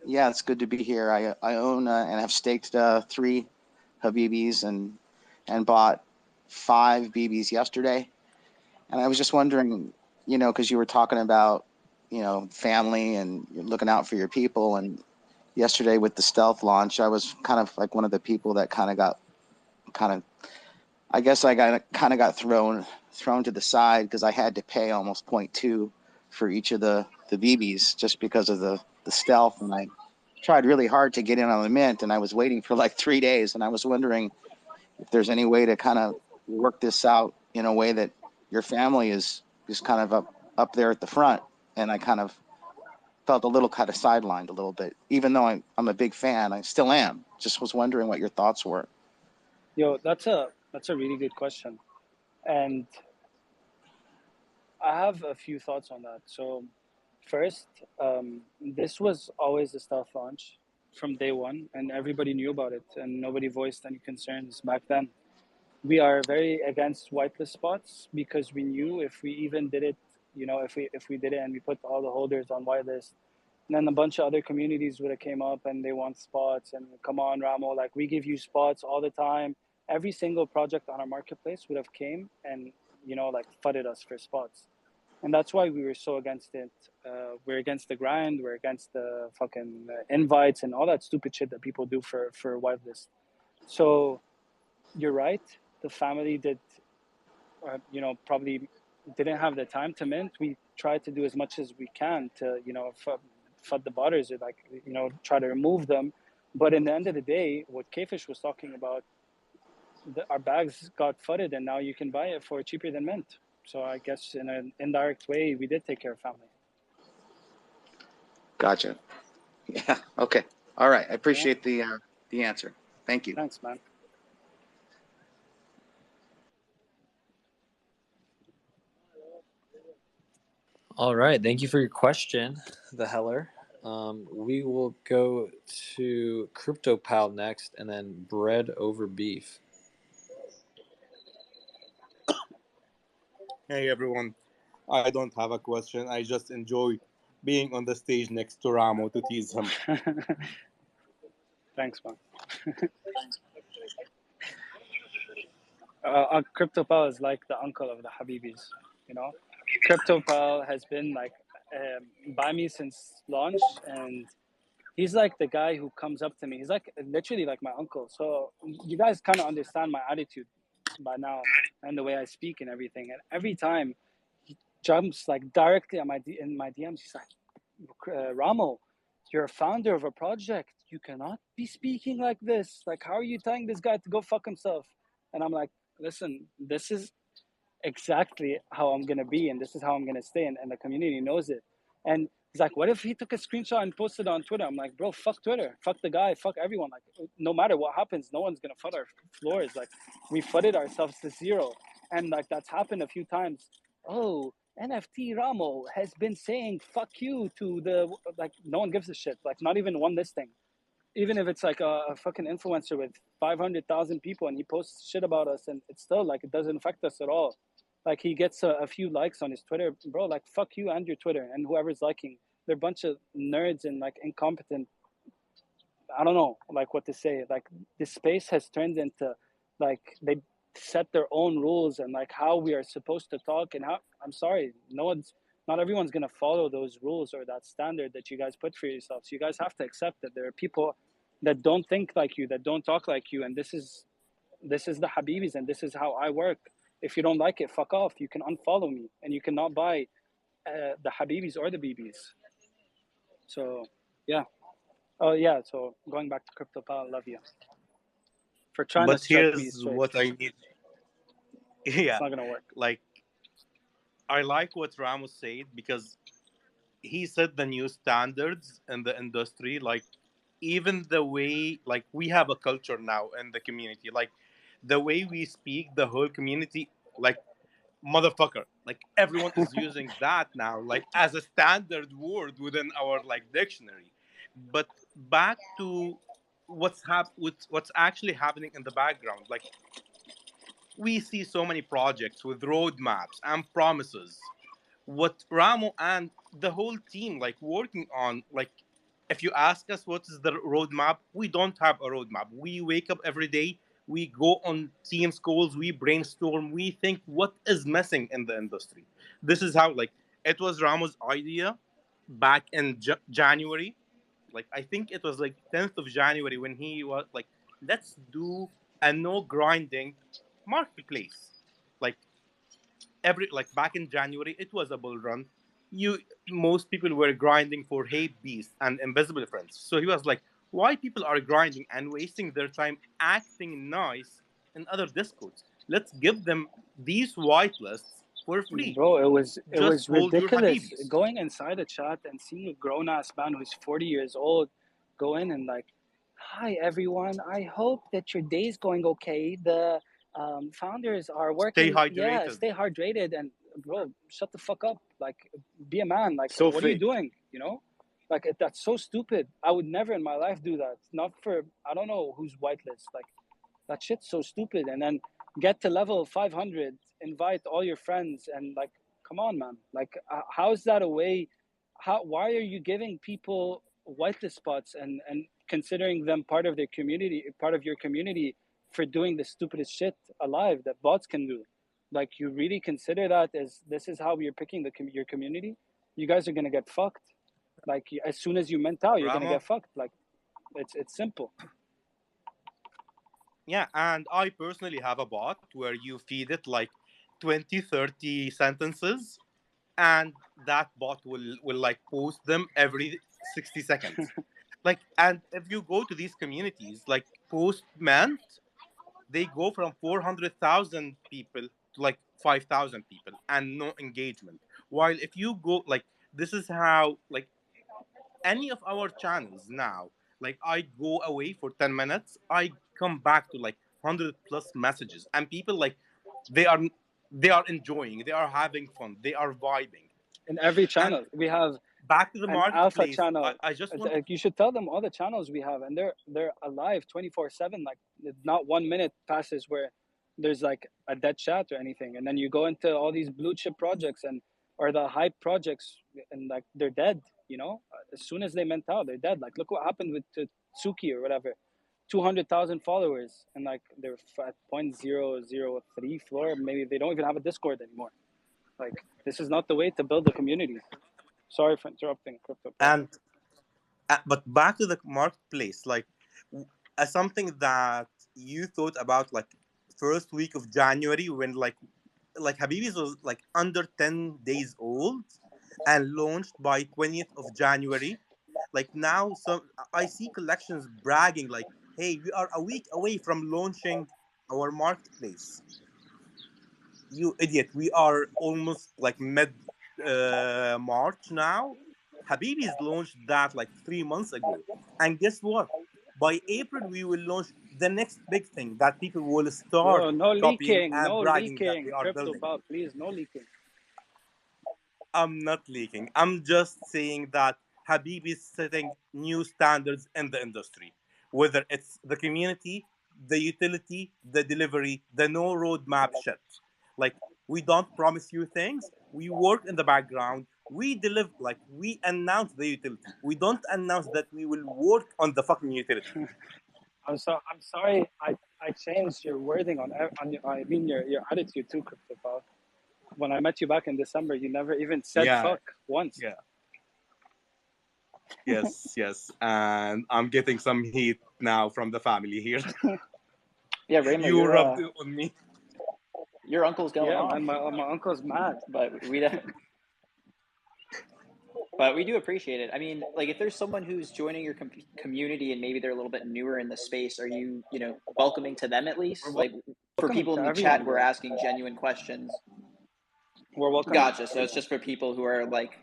Yeah, it's good to be here. I own and have staked 3 Habibi's and bought 5 BBs yesterday. And I was just wondering, because you were talking about, family and you're looking out for your people. And yesterday with the stealth launch, I was kind of like one of the people that I guess I got thrown to the side because I had to pay almost 0.2 for each of the BBs just because of the stealth, and I tried really hard to get in on the mint, and I was waiting for like 3 days, and I was wondering if there's any way to kind of work this out in a way that your family is kind of up there at the front, and I kind of felt a little kind of sidelined a little bit, even though I'm a big fan. I still am. Just was wondering what your thoughts were. Yo, that's a really good question, and I have a few thoughts on that. So, first, this was always the stealth launch from day one, and everybody knew about it, and nobody voiced any concerns back then. We are very against whitelist spots because we knew if we even did it, if we did it and we put all the holders on whitelist, then a bunch of other communities would have came up and they want spots, and come on, Ramo, like, we give you spots all the time. Every single project on our marketplace would have came and fudded us for spots, and that's why we were so against it. We're against the grind, we're against the fucking invites and all that stupid shit that people do for whitelist. So you're right, the family did probably didn't have the time to mint. We tried to do as much as we can to FUD the botters, or try to remove them. But in the end of the day, what K-Fish was talking about, our bags got fudded, and now you can buy it for cheaper than mint. So I guess in an indirect way, we did take care of family. Gotcha. Yeah. Okay. All right. I appreciate the answer. Thank you. Thanks, man. All right. Thank you for your question, the Heller. We will go to Crypto Pal next, and then Bread Over Beef. Hey everyone, I don't have a question. I just enjoy being on the stage next to Ramo to tease him. Thanks, man. Crypto Pal is like the uncle of the Habibiz, Crypto Pal has been by me since launch, and he's like the guy who comes up to me. He's like literally like my uncle. So you guys kind of understand my attitude. by now, and the way I speak and everything. And every time he jumps like directly on in my DMs, he's like, Ramo, you're a founder of a project. You cannot be speaking like this. Like, how are you telling this guy to go fuck himself? And I'm like, listen, this is exactly how I'm gonna be, and this is how I'm gonna stay, and the community knows it. And he's like, what if he took a screenshot and posted it on Twitter? I'm like, bro, fuck Twitter, fuck the guy, fuck everyone. Like, no matter what happens, no one's gonna flood our floors. Like, we flooded ourselves to zero, and like that's happened a few times. Oh, NFT Ramo has been saying fuck you to the, like, no one gives a shit. Like, not even one listing. Even if it's like a fucking influencer with 500,000 people and he posts shit about us, and it's still like it doesn't affect us at all. Like, he gets a few likes on his Twitter, bro. Like, fuck you and your Twitter and whoever's liking. They're a bunch of nerds and like incompetent. I don't know like what to say. Like, this space has turned into like they set their own rules and like how we are supposed to talk, and how, I'm sorry, not everyone's gonna follow those rules or that standard that you guys put for yourselves. You guys have to accept that there are people that don't think like you, that don't talk like you, and this is the Habibiz, and this is how I work. If you don't like it, fuck off. You can unfollow me, and you cannot buy the Habibiz or the BBs. So, yeah. Oh, yeah. So, going back to Crypto Pal, I love you for trying to But strike me here's straight. what I need. It's Yeah, not gonna work. like I like what Ramos said because he set the new standards in the industry. Like even the way like we have a culture now in the community, like the way we speak, the whole community, like motherfucker, like everyone is using that now like as a standard word within our like dictionary. But back to what's actually happening in the background, like we see so many projects with roadmaps and promises. What Ramo and the whole team like working on, like if you ask us what is the roadmap, we don't have a roadmap. We wake up every day, we go on teams calls, we brainstorm, we think what is missing in the industry. This is how like it was Ramo's idea back in January. Like I think it was like 10th of January when he was like, let's do a no grinding marketplace. Like every like back in January, it was a bull run. You Most people were grinding for Habibiz and Invisible Friends. So he was like, why people are grinding and wasting their time acting nice in other discords? Let's give them these whitelists for free. Bro, it Just was hold your ridiculous Habibis. going inside a chat and seeing a grown ass man who's 40 years old go in and like, hi everyone, I hope that your day's going okay. The founders are Stay working, yeah, hydrated. stay hydrated. And bro, shut the fuck up. Like, be a man. Like, So what are you fake. doing? You know, like that's so stupid. I would never in my life do that. Not for, I don't know who's whitelist. Like, that shit's so stupid. And then get to level 500, invite all your friends, and like, come on, man. Like, how is that a way? Why are you giving people whitelist spots and considering them part of their community, part of your community, for doing the stupidest shit alive that bots can do? Like, you really consider that as this is how you're picking your community? You guys are gonna get fucked. Like, as soon as you mint out, you're gonna get Ramo, fucked. Like, it's simple. yeah, and I personally have a bot where you feed it like 20, 30 sentences, and that bot will like post them every 60 seconds. Like, and if you go to these communities, like Postman, they go from 400,000 people to like 5,000 people and no engagement. While if you go like this is how like any of our channels now, like I go away for 10 minutes, I come back to like 100 plus messages, and people like they are they are enjoying, they are having fun, they are vibing. In every And channel, we have back to the an alpha marketplace, channel. I just want to You should tell them all the channels we have, and they're alive 24/7. Like, not 1 minute passes where there's like a dead chat or anything. And then you go into all these blue chip projects and or the hype projects, and like they're dead. You know, as soon as they mint out, they're dead. Like, look what happened with Tsuki or whatever. 200,000 followers, and like they're at 0.003 floor. Maybe they don't even have a Discord anymore. Like, this is not the way to build a community. Sorry for interrupting, Crypto Paul. and but back to the marketplace, like something that you thought about like first week of January when like Habibi's was like under 10 days old and launched by 20th of January. Like now some I see collections bragging like, hey, we are a week away from launching our marketplace. You idiot, we are almost like mid March now. Habibi's launched that like 3 months ago. And guess what? By April, we will launch the next big thing that people will start Yo, no copying leaking, and no bragging that they leaking. are Crypto building. pal, please, no leaking. I'm not leaking. I'm just saying that Habib is setting new standards in the industry. Whether it's the community, the utility, the delivery, the no roadmap shit. Like we don't promise you things. We work in the background. We deliver like we announce the utility. We don't announce that we will work on the fucking utility. I'm sorry. I changed your wording I mean your attitude too, crypto pal. When I met you back in December, you never even said Yeah, fuck once. yeah. Yes, yes. And I'm getting some heat now from the family here. Yeah, Ramo, You rubbed it on me. your uncle's going Yeah, off, man, my uncle's mad. but but we do appreciate it. I mean, like if there's someone who's joining your community and maybe they're a little bit newer in the space, are you, welcoming to them at We're least? Like for welcoming people to in the chat everyone, who are bro. asking genuine questions. We're welcoming to Gotcha. So it's everyone. just for people who are like,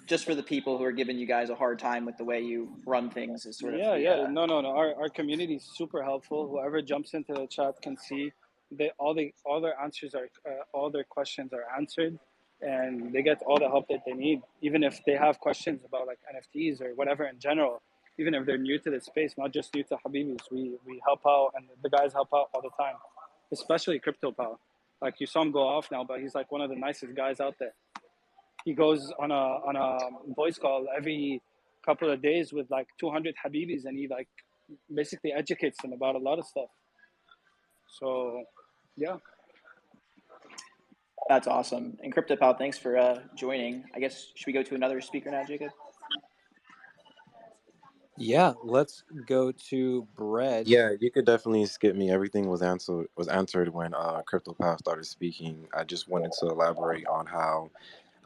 just for the people who are giving you guys a hard time with the way you run things is sort of Yeah, the yeah. No, no, no. Our community is super helpful. Whoever jumps into the chat can see all their answers are all their questions are answered, and they get all the help that they need. Even if they have questions about like NFTs or whatever in general, even if they're new to the space, not just new to Habibi's, we help out, and the guys help out all the time, especially Crypto Pal. Like you saw him go off now, but he's like one of the nicest guys out there. He goes on a voice call every couple of days with like 200 Habibis, and he like basically educates them about a lot of stuff. So, yeah. That's awesome. And CryptoPal, thanks for joining. I guess should we go to another speaker now, Jacob? Yeah, let's go to Bread. Yeah, you could definitely skip me. Everything was answered when CryptoPal started speaking. I just wanted to elaborate on how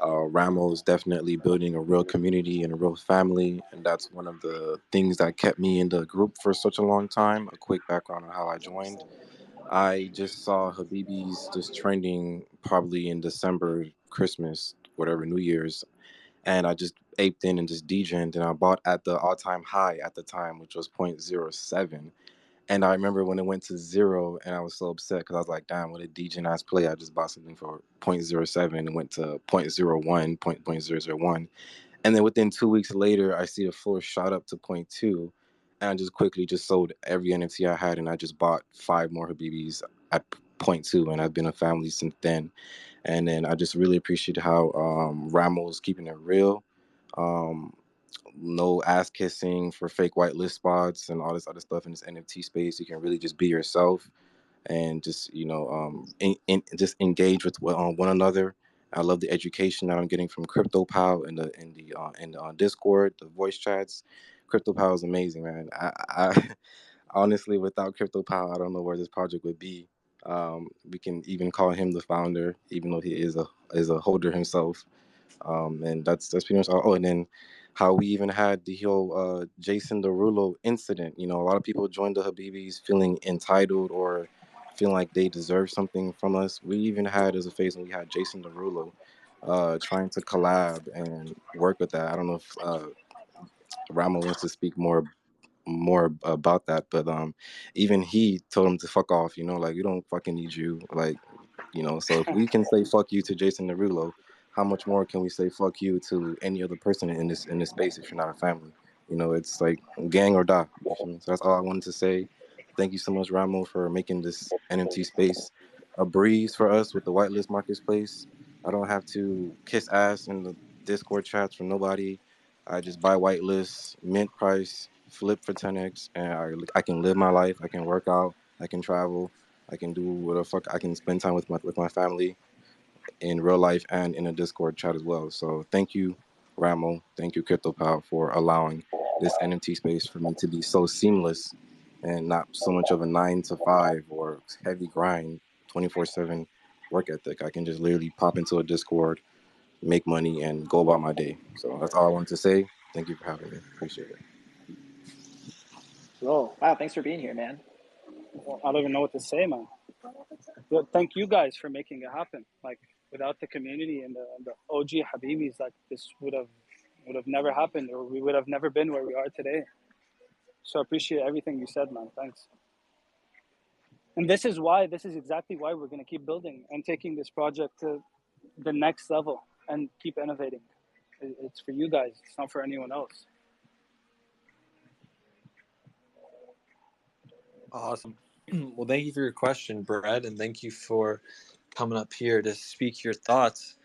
Ramo is definitely building a real community and a real family, and that's one of the things that kept me in the group for such a long time. A quick background on how I joined. I just saw Habibi's just trending probably in December, Christmas, whatever, New Year's, and I just aped in and just degened, and I bought at the all-time high at the time, which was 0.07. And I remember when it went to zero, and I was so upset because I was like, damn, what a degen ass play. I just bought something for 0.07 and went to 0.01, 0.001. And then within 2 weeks later, I see the floor shot up to zero point 0.2. And I just quickly just sold every NFT I had, and I just bought five more Habibis at zero point 0.2. And I've been a family since then. And then I just really appreciate how Ramo's keeping it real. Um, no ass kissing for fake whitelist spots and all this other stuff in this NFT space. You can really just be yourself and just just engage with one another. I love the education that I'm getting from CryptoPal and the Discord, the voice chats. CryptoPal is amazing, man. I honestly, without CryptoPal, I don't know where this project would be. We can even call him the founder, even though he is a holder himself. And that's pretty much all. Oh, and then how we even had the whole Jason Derulo incident. You know, a lot of people joined the Habibis feeling entitled or feeling like they deserve something from us. We even had as a phase when we had Jason Derulo trying to collab and work with that. I don't know if Rama wants to speak more about that, but even he told him to fuck off. You know, like we don't fucking need you. Like, you know, so if we can say fuck you to Jason Derulo, how much more can we say fuck you to any other person in this space if you're not a family? You know, it's like gang or die. You feel me? So that's all I wanted to say. Thank you so much, Ramo, for making this NFT space a breeze for us with the whitelist marketplace. I don't have to kiss ass in the Discord chats for nobody. I just buy whitelist, mint price, flip for 10x, and I can live my life. I can work out. I can travel. I can do whatever fuck. I can spend time with my family in real life and in a Discord chat as well. So thank you, Ramo. Thank you, CryptoPal, for allowing this NFT space for me to be so seamless and not so much of a 9 to 5 or heavy grind, 24/7 work ethic. I can just literally pop into a Discord, make money, and go about my day. So that's all I wanted to say. Thank you for having me. Appreciate it. Whoa, wow, thanks for being here, man. Well, I don't even know what to say, man. Well, thank you guys for making it happen. Like without the community and the OG Habibis, like this would have never happened, or we would have never been where we are today. So I appreciate everything you said, man. Thanks. And this is exactly why we're going to keep building and taking this project to the next level and keep innovating. It's for you guys. It's not for anyone else. Awesome. Well, thank you for your question, Brett, and thank you for coming up here to speak your thoughts.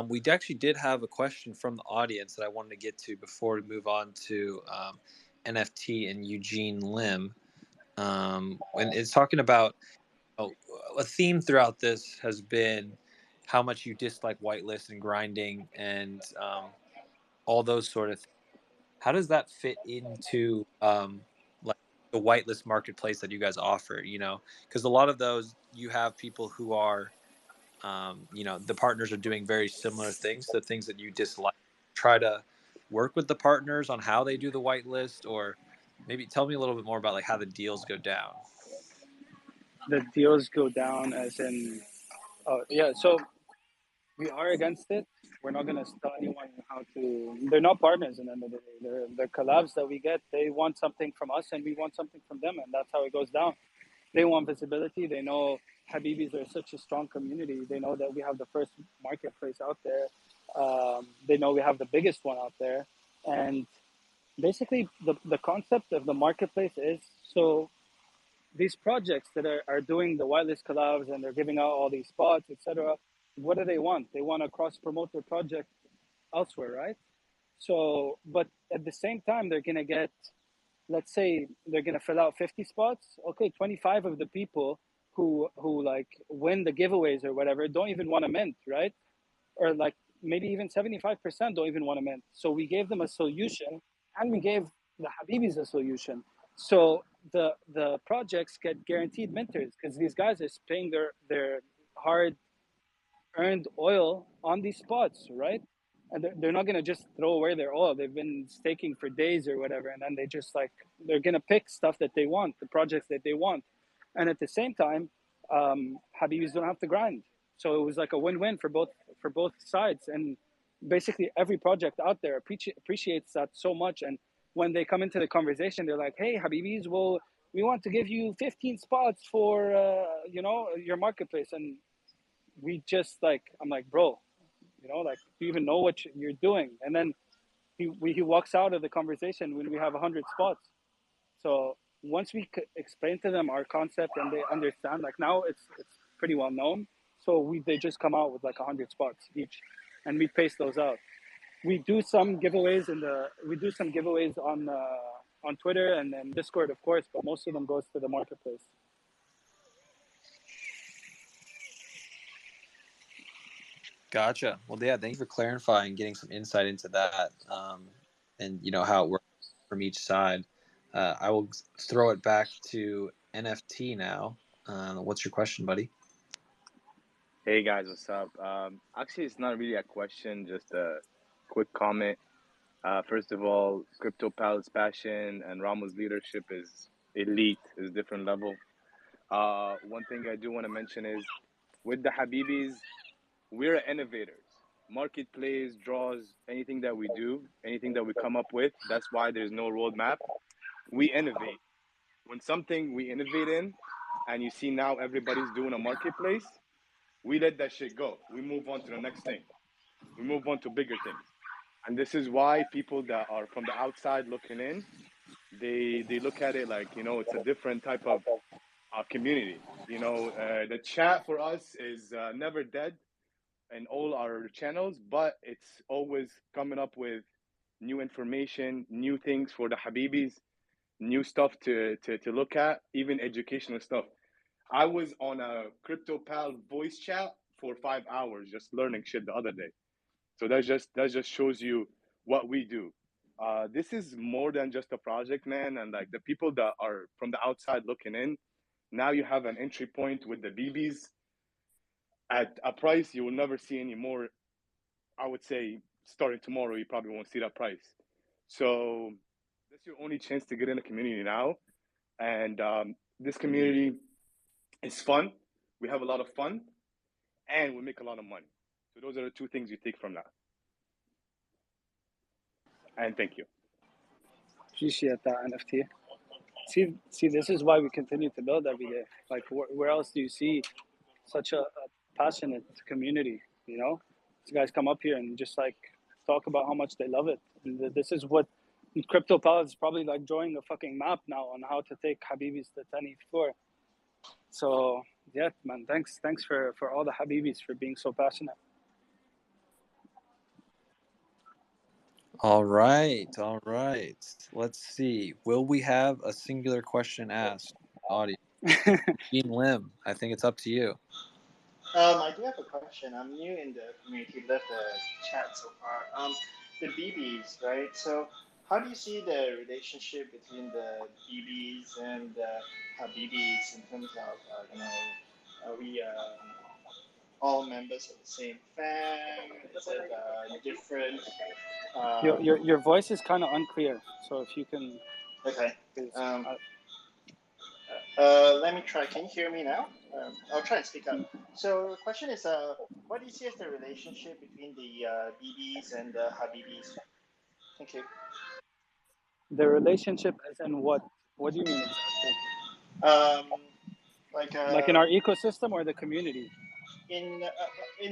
We actually did have a question from the audience that I wanted to get to before we move on to NFT and Eugene Lim. And it's talking about a theme throughout this has been how much you dislike whitelist and grinding and all those sort of things. How does that fit into like the whitelist marketplace that you guys offer? Because a lot of those you have people who are the partners are doing very similar things, the things that you dislike. Try to work with the partners on how they do the whitelist, or maybe tell me a little bit more about like how the deals go down. The deals go down as in, yeah. So we are against it. We're not going to tell anyone how to. They're not partners in the end of the day. They're collabs that we get. They want something from us, and we want something from them, and that's how it goes down. They want visibility. They know Habibis are such a strong community. They know that we have the first marketplace out there. They know we have the biggest one out there, and basically the concept of the marketplace is so these projects that are doing the whitelist collabs and they're giving out all these spots, etc. What do they want? They want to cross promote their project elsewhere, right? So, but at the same time, they're gonna get, let's say, they're gonna fill out 50 spots. Okay, 25 of the people who like win the giveaways or whatever don't even want to mint, right? Or like maybe even 75% don't even want to mint. So we gave them a solution, and we gave the Habibis a solution. So the projects get guaranteed minters because these guys are paying their hard earned oil on these spots, right? And they're not gonna just throw away their oil. They've been staking for days or whatever, and then they just like they're gonna pick stuff that they want, the projects that they want, and at the same time, Habibis don't have to grind. So it was like a win-win for both sides, and basically every project out there appreciates that so much. And when they come into the conversation, they're like, "Hey, Habibis, well, we want to give you 15 spots for your marketplace," and we just like I'm like, bro, like do you even know what you're doing? And then he walks out of the conversation when we have 100 spots. So once we explain to them our concept and they understand, like now it's pretty well known. So they just come out with like 100 spots each, and we pace those out. We do some giveaways on Twitter and then Discord, of course, but most of them goes to the marketplace. Gotcha. Well, yeah, thank you for clarifying, getting some insight into that, and how it works from each side. I will throw it back to NFT now. What's your question, buddy? Hey guys, what's up? Actually, it's not really a question, just a quick comment. First of all, Crypto Pal's passion and Ramo's leadership is elite, is different level. One thing I do want to mention is with the Habibis, we're innovators. Marketplace, draws, anything that we do, anything that we come up with, that's why there's no roadmap. We innovate. When something we innovate in, and you see now everybody's doing a marketplace, we let that shit go. We move on to the next thing. We move on to bigger things. And this is why people that are from the outside looking in, they look at it like, it's a different type of community. The chat for us is never dead in all our channels, but it's always coming up with new information, new things for the Habibis, new stuff to look at, even educational stuff. I was on a Crypto Pal voice chat for 5 hours just learning shit the other day. So that just shows you what we do. This is more than just a project, man. And like the people that are from the outside looking in, now you have an entry point with the BBs at a price you will never see anymore. I would say starting tomorrow, you probably won't see that price. So that's your only chance to get in the community now. And this community is fun. We have a lot of fun, and we make a lot of money. So those are the two things you take from that. And thank you. Appreciate that, NFT. See, this is why we continue to build every day. Like, where else do you see such a passionate community? You know, these guys come up here and just like talk about how much they love it. And this is what Crypto Pal is probably like drawing a fucking map now on how to take Habibi's to 10th floor. So yeah, man, thanks for all the Habibis for being so passionate. All right. Let's see. Will we have a singular question asked? Audience. Gene Lim, I think it's up to you. I do have a question. I'm new in the community, left the chat so far. The BBs, right? So, how do you see the relationship between the BBs and the Habibis in terms of, are we all members of the same fam? Is it different? Your voice is kind of unclear, so if you can. Okay. Let me try. Can you hear me now? I'll try and speak up. So the question is, what do you see as the relationship between the BBs and the Habibis? Thank you. The relationship as in what? What do you mean exactly? Like in our ecosystem or the community? In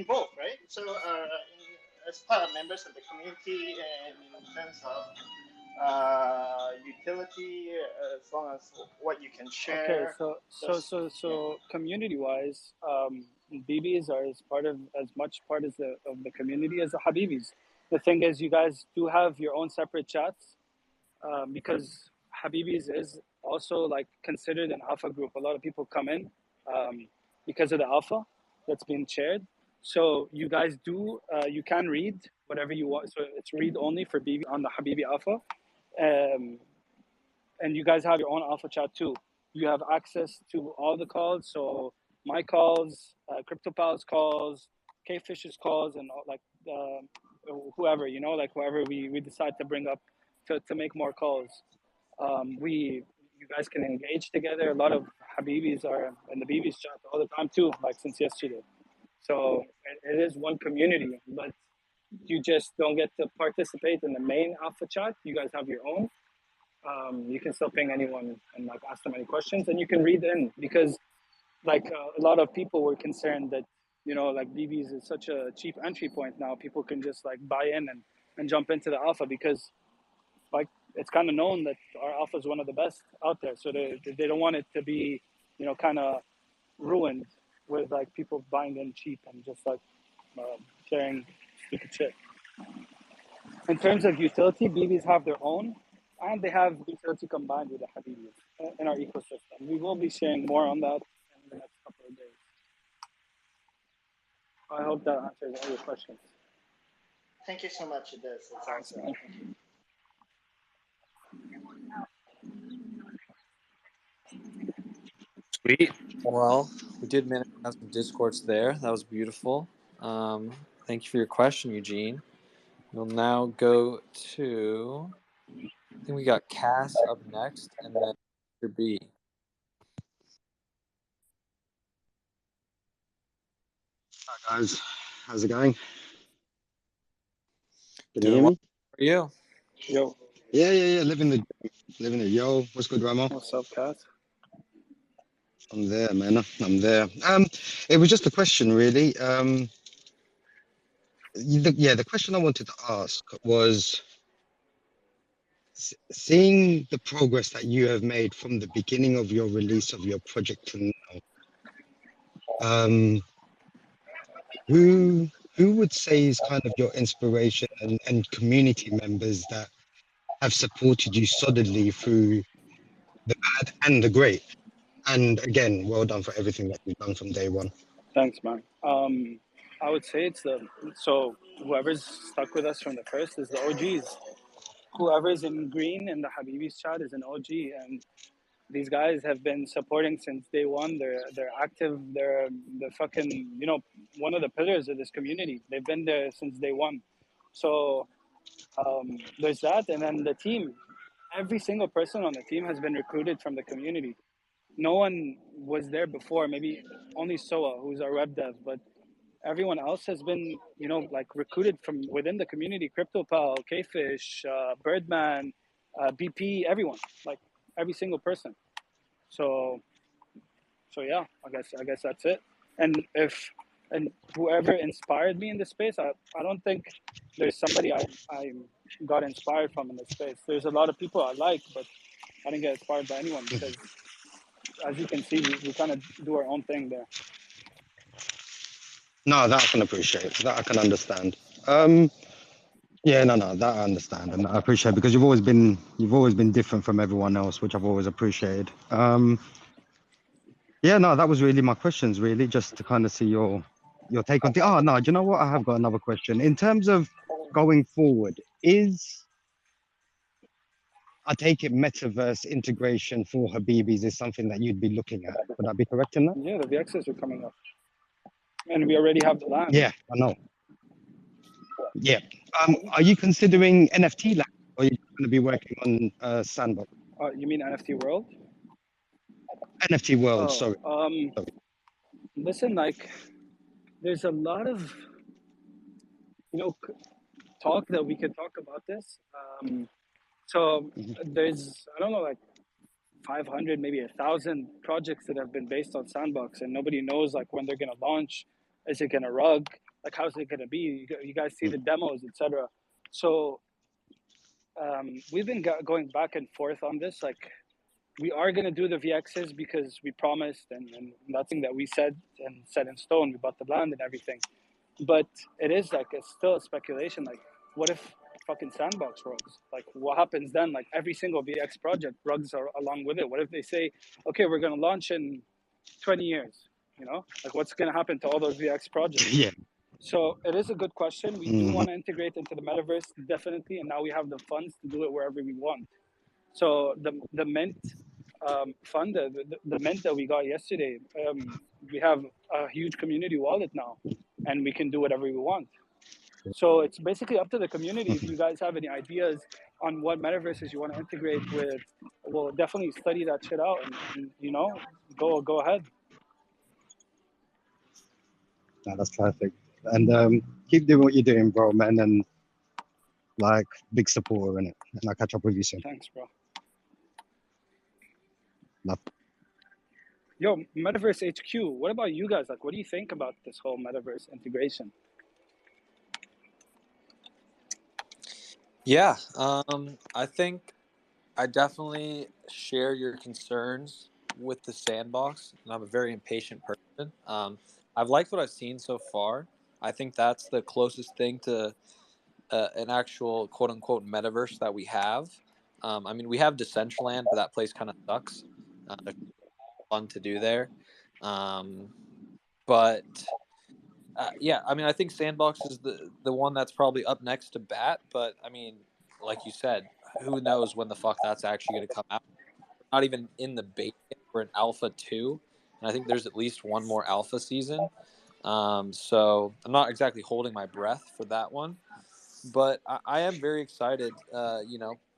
both, right? So as part of members of the community, and in terms of utility, as long as what you can share. Okay, so community-wise, BBs are as much part of the community as the Habibis. The thing is, you guys do have your own separate chats, because Habibis is also like considered an alpha group. A lot of people come in because of the alpha that's being shared. So you guys do, you can read whatever you want. So it's read only for BB on the Habibi alpha. And you guys have your own alpha chat too. You have access to all the calls. So my calls, CryptoPal's calls, Kfish's calls, and like whoever, you know, like whoever we decide to bring up to make more calls. You guys can engage together. A lot of Habibis are in the BB's chat all the time too, like since yesterday. So it is one community, but you just don't get to participate in the main alpha chat. You guys have your own. You can still ping anyone and like ask them any questions, and you can read in, because like a lot of people were concerned that, you know, like BB's is such a cheap entry point now. People can just like buy in and jump into the alpha, because like it's kind of known that our alpha is one of the best out there. So they don't want it to be, you know, kind of ruined with like people buying in cheap and just like sharing stupid shit. In terms of utility, BBs have their own, and they have utility combined with the Habibis in our ecosystem. We will be sharing more on that in the next couple of days. I hope that answers all your questions. Thank you so much. It does. It's awesome. Thank you. Sweet. Well, we did manage to have some discords there. That was beautiful. Thank you for your question, Eugene. We'll now go to, I think we got Cass up next, and then Mr. B. Hi guys, how's it going? Can you Doing hear well. me? How are you? Yo. Yeah. Living the yo. What's good, Ramo? What's up, Cass? I'm there, man. I'm there. It was just a question, really. The question I wanted to ask was, seeing the progress that you have made from the beginning of your release of your project to now, who would say is kind of your inspiration and community members that have supported you solidly through the bad and the great? And again, well done for everything that you've done from day one. Thanks, man. I would say so whoever's stuck with us from the first is the OGs. whoever's in green in the Habibi's chat is an OG, and these guys have been supporting since day one. They're active. They're fucking one of the pillars of this community. They've been there since day one. So there's that, and then the team. Every single person on the team has been recruited from the community. No one was there before. Maybe only Soa, who's our web dev, but everyone else has been, like recruited from within the community. CryptoPal, Kfish, Birdman, BP, everyone, like every single person. So yeah, I guess that's it. And whoever inspired me in this space, I don't think there's somebody I got inspired from in this space. There's a lot of people I like, but I didn't get inspired by anyone because, as you can see, we kind of do our own thing there. No, that I can appreciate. That I can understand. Yeah, no, that I understand and I appreciate because you've always been different from everyone else, which I've always appreciated. Yeah, no, that was really my questions, really, just to kind of see your take on things. Oh no, do you know what? I have got another question. In terms of going forward, I take it metaverse integration for Habibis is something that you'd be looking at. Would I be correct in that? Yeah, the VXs are coming up, and we already have the land. Yeah, I know. Yeah. Are you considering NFT land, or are you going to be working on Sandbox? You mean NFT World? NFT World, sorry. Listen, like, there's a lot of, talk that we could talk about this. So there's, I don't know, like 500, maybe 1,000 projects that have been based on Sandbox, and nobody knows like when they're gonna launch. Is it gonna rug? Like, how's it gonna be? You guys see the demos, etc. So we've been going back and forth on this. Like, we are gonna do the VXs because we promised, and that's thing that we said and set in stone. We bought the land and everything, but it is like it's still a speculation. Like, what if fucking Sandbox rugs? Like, what happens then? Like, every single VX project rugs are along with it. What if they say, okay, we're gonna launch in 20 years? Like, what's gonna happen to all those VX projects? Yeah. So it is a good question. We do want to integrate into the metaverse, definitely, and now we have the funds to do it wherever we want. So the mint fund, the mint that we got yesterday, we have a huge community wallet now, and we can do whatever we want. So it's basically up to the community. If you guys have any ideas on what metaverses you want to integrate with, we'll definitely study that shit out and go ahead. No, that's perfect. And keep doing what you're doing, bro, man. And like, big supporter in it. And I'll catch up with you soon. Thanks, bro. Love. Yo, Metaverse HQ, what about you guys? Like, what do you think about this whole metaverse integration? Yeah, I think I definitely share your concerns with the sandbox, and I'm a very impatient person. I've liked what I've seen so far. I think that's the closest thing to an actual quote unquote metaverse that we have. I mean, we have Decentraland, but that place kind of sucks. There's fun to do there. But yeah, I mean, I think Sandbox is the one that's probably up next to Bat. But I mean, like you said, who knows when the fuck that's actually going to come out? We're not even in the beta. We're in Alpha 2, and I think there's at least one more Alpha season. So I'm not exactly holding my breath for that one, but I am very excited.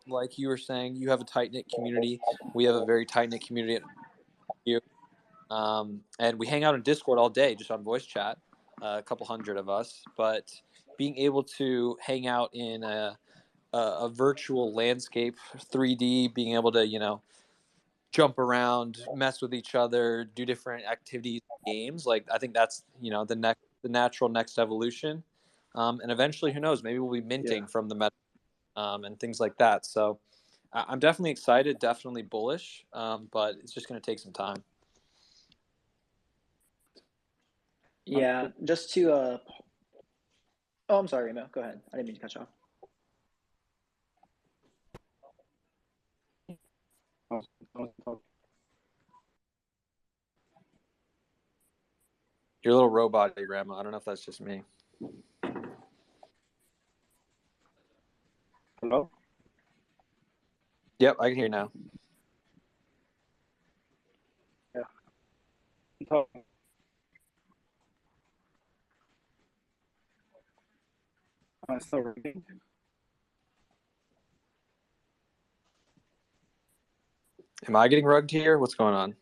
Like you were saying, you have a tight knit community. We have a very tight knit community at you. And we hang out in Discord all day, just on voice chat, a couple hundred of us. But being able to hang out in a virtual landscape, 3D, being able to jump around, mess with each other, do different activities, games. Like, I think that's the natural next evolution. And eventually, who knows? Maybe we'll be minting from the meta and things like that. So I'm definitely excited, definitely bullish, but it's just going to take some time. Yeah, just to oh, I'm sorry, Ramo. Go ahead. I didn't mean to cut you off. You're a little robot-y, Ramo. I don't know if that's just me. Hello? Yep, I can hear you now. Yeah. Oh, it's still working. Am I getting rugged here? What's going on?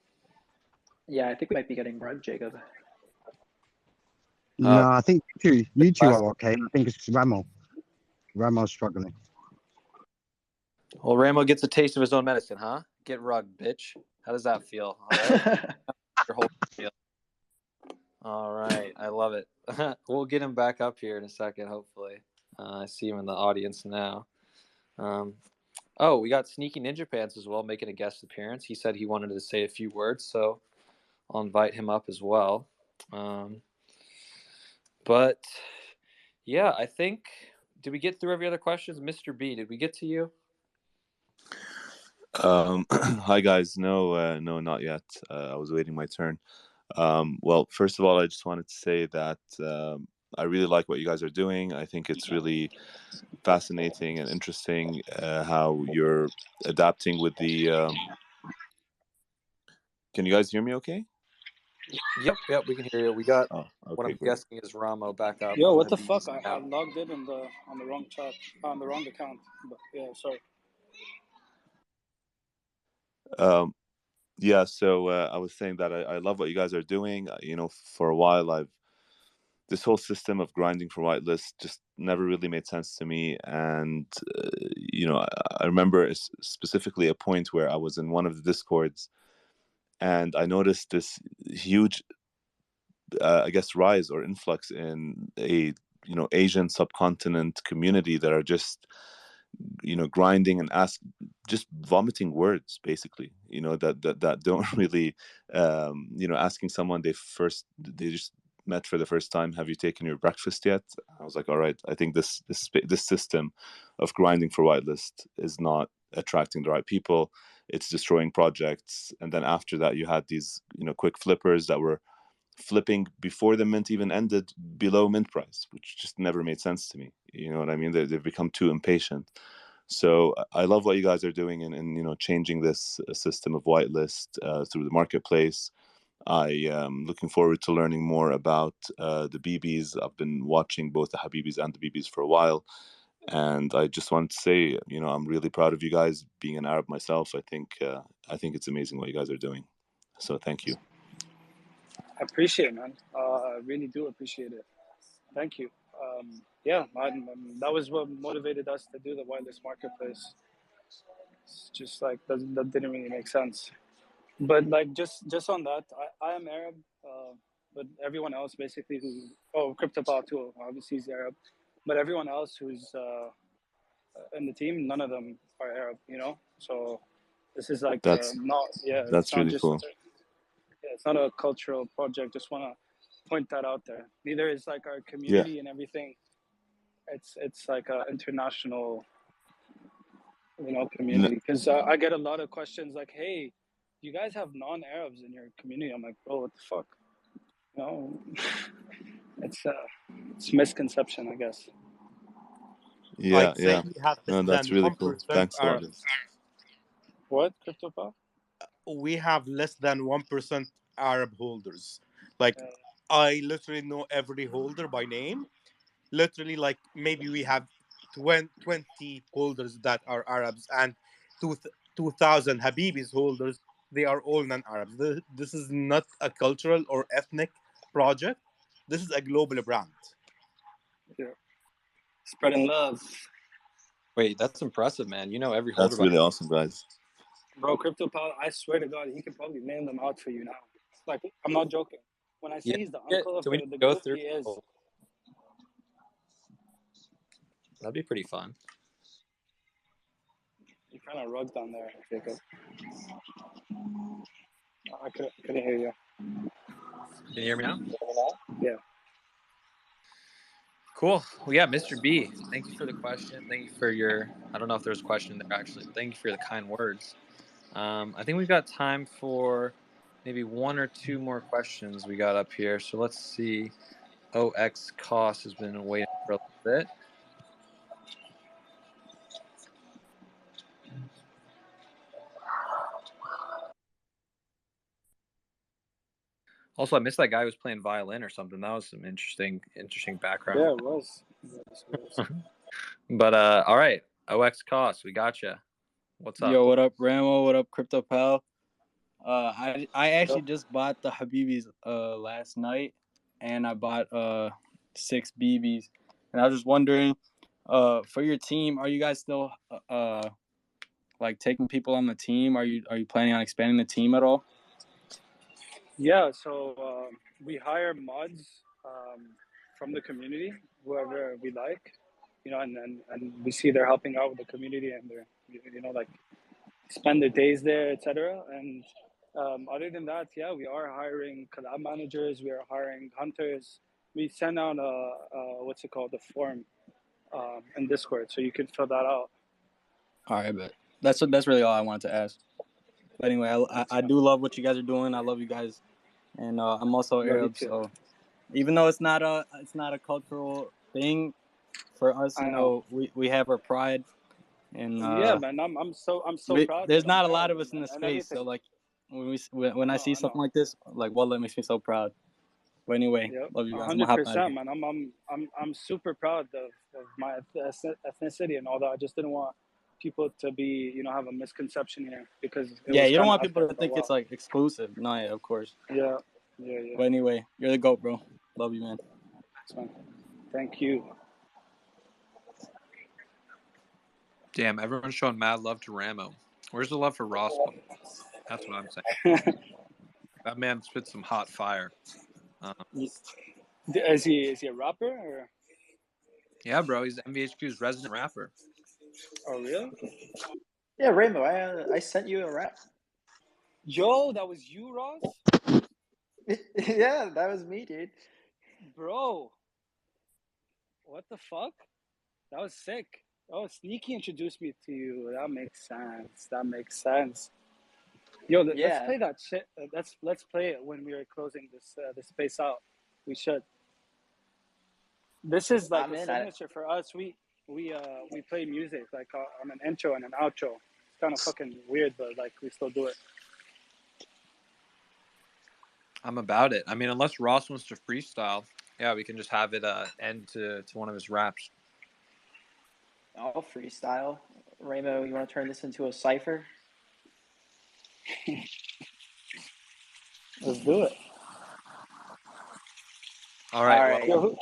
Yeah, I think we might be getting rugged, Jacob. No, I think you two last- are okay. I think it's Ramo. Ramo's struggling. Well, Ramo gets a taste of his own medicine, huh? Get rugged, bitch. How does that feel? All right. Your whole feel. All right. I love it. We'll get him back up here in a second, hopefully. I see him in the audience now. Oh, we got Sneaky Ninja Pants as well, making a guest appearance. He said he wanted to say a few words, so I'll invite him up as well. But yeah, I think, did we get through every other questions? Mr. B, did we get to you? Hi guys. No, not yet. I was waiting my turn. Well, first of all, I just wanted to say that I really like what you guys are doing. I think it's really fascinating and interesting how you're adapting with the. Can you guys hear me? Okay. Yep, we can hear you. We got Oh, what okay, I'm great. guessing is Ramo back up Yo, on what the fuck? Habibi's I account. logged in on the wrong chat, on the wrong account. But yeah, sorry. Yeah. So I was saying that I love what you guys are doing. For a while, this whole system of grinding for whitelist just never really made sense to me. And, I remember specifically a point where I was in one of the Discords and I noticed this huge, I guess, rise or influx in Asian subcontinent community that are just, grinding and just vomiting words, basically, that don't really, asking someone they just met for the first time, have you taken your breakfast yet? I was like, all right, I think this system of grinding for whitelist is not attracting the right people. It's destroying projects. And then after that, you had these quick flippers that were flipping before the mint even ended below mint price, which just never made sense to me. You know what I mean? They've become too impatient. So I love what you guys are doing in changing this system of whitelist through the marketplace. I am looking forward to learning more about the BBs. I've been watching both the Habibis and the BBs for a while. And I just want to say, I'm really proud of you guys. Being an Arab myself, I think it's amazing what you guys are doing. So thank you. I appreciate it, man. I really do appreciate it. Thank you. Yeah, that was what motivated us to do the wireless marketplace. It's just like that didn't really make sense. But like just on that, I am Arab, but everyone else basically CryptoPal too, obviously he's Arab, but everyone else who's in the team, none of them are Arab, So this is like That's it's not really just cool. it's not a cultural project. Just want to point that out there. Neither is like our Yeah, community and everything. It's like an international, N- community. Because I get a lot of questions like, "Hey, you guys have non-Arabs in your community?" I'm like, "Bro, what the fuck?" No, it's misconception, I guess. yeah, I'd say yeah. we have less No, that's than really cool. 1% Thanks a lot, guys. Arabs. What CryptoPal? We have less than 1% Arab holders. Like, Uh, I literally know every holder by name. Literally, like, maybe we have 20 holders that are Arabs and 2,000 Habibis holders. They are all non-Arabs. This is not a cultural or ethnic project. This is a global brand. yeah. Spreading love, Wait, that's impressive, man. You know every holder That's by really awesome, guys. bro. CryptoPal, I swear to God, he can probably name them out for you now. Like, I'm not joking. When I yeah. say he's the uncle of So we need the to go group, through. he is. That'd be pretty fun. You kind of rugged on there, Jacob. I couldn't hear you. Can you hear me now? Yeah. Cool. Well, yeah, Mr. B, thank you for the question. Thank you for your, I don't know if there's a question there actually, but thank you for the kind words. I think we've got time for maybe one or two more questions we got up here. So let's see. OX Cost has been waiting for a little bit. Also, I missed that guy who was playing violin or something. That was some interesting background. Yeah, it was. But all right, OX Cost, we got you. What's up? Yo, what up, Ramo? What up, Crypto Pal? I actually Yep. just bought the Habibiz last night, and I bought 6 BBs, and I was just wondering, for your team, are you guys still like taking people on the team? Are you planning on expanding the team at all? Yeah, so we hire mods from the community, whoever we like, and we see they're helping out with the community and they're, like spend their days there, etc. And other than that, yeah, we are hiring collab managers, we are hiring hunters. We send out what's it called, the form in Discord, so you can fill that out. All right, but that's really all I wanted to ask. But anyway, I do love what you guys are doing. I love you guys, and I'm also Arab, so even though it's not a cultural thing for us, we have our pride. And yeah, man, I'm so proud. There's not a lot of us in the space, so like when I see something like this, like that makes me so proud. But anyway, love you guys. 100%, man. I'm super proud of my ethnicity and all that. I just didn't want people to be, have a misconception here because you don't want people to think it's like exclusive. No, yeah, of course. Yeah. But anyway, you're the GOAT, bro. Love you, man. Thanks, man. Thank you. Damn, everyone's showing mad love to Ramo. Where's the love for Roscoe? That's what I'm saying. That man spits some hot fire. Is he a rapper or? Yeah, bro, he's MVHQ's resident rapper. Oh, really? Yeah, Ramo, I sent you a rap. Yo, that was you, Ross? Yeah, that was me, dude. Bro, what the fuck? That was sick. Oh, Sneaky introduced me to you. That makes sense. Yo, let's play that shit. Let's play it when we are closing this space out. We should. This is like a signature for us. We play music like on an intro and an outro. It's kind of fucking weird, but like we still do it. I'm about it. I mean, unless Ross wants to freestyle, yeah, we can just have it end to one of his raps. I'll freestyle. Ramo, you want to turn this into a cipher? Let's do it. All right. Well,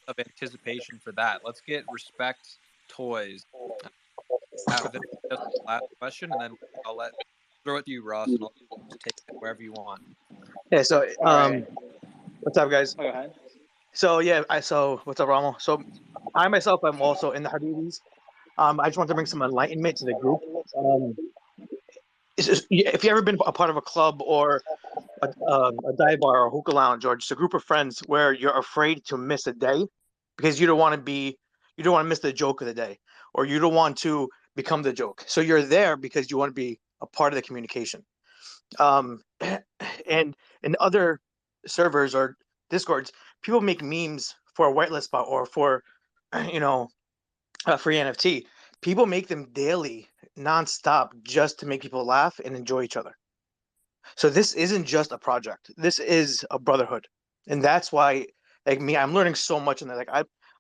of anticipation for that, let's get Respect Toys. Just the last question, and then I'll throw it to you, Ross, and I'll take it wherever you want. Yeah. So, what's up, guys? Go ahead. So what's up, Ramo? So, I myself am also in the Habibiz. I just want to bring some enlightenment to the group. If you've ever been a part of a club or a dive bar or hookah lounge or just a group of friends where you're afraid to miss a day because you don't want to miss the joke of the day, or you don't want to become the joke. So you're there because you want to be a part of the communication. And in other servers or Discords, people make memes for a whitelist spot or for, a free NFT. People make them daily, nonstop, just to make people laugh and enjoy each other. So this isn't just a project. This is a brotherhood, and that's why, like me, I'm learning so much in there. Like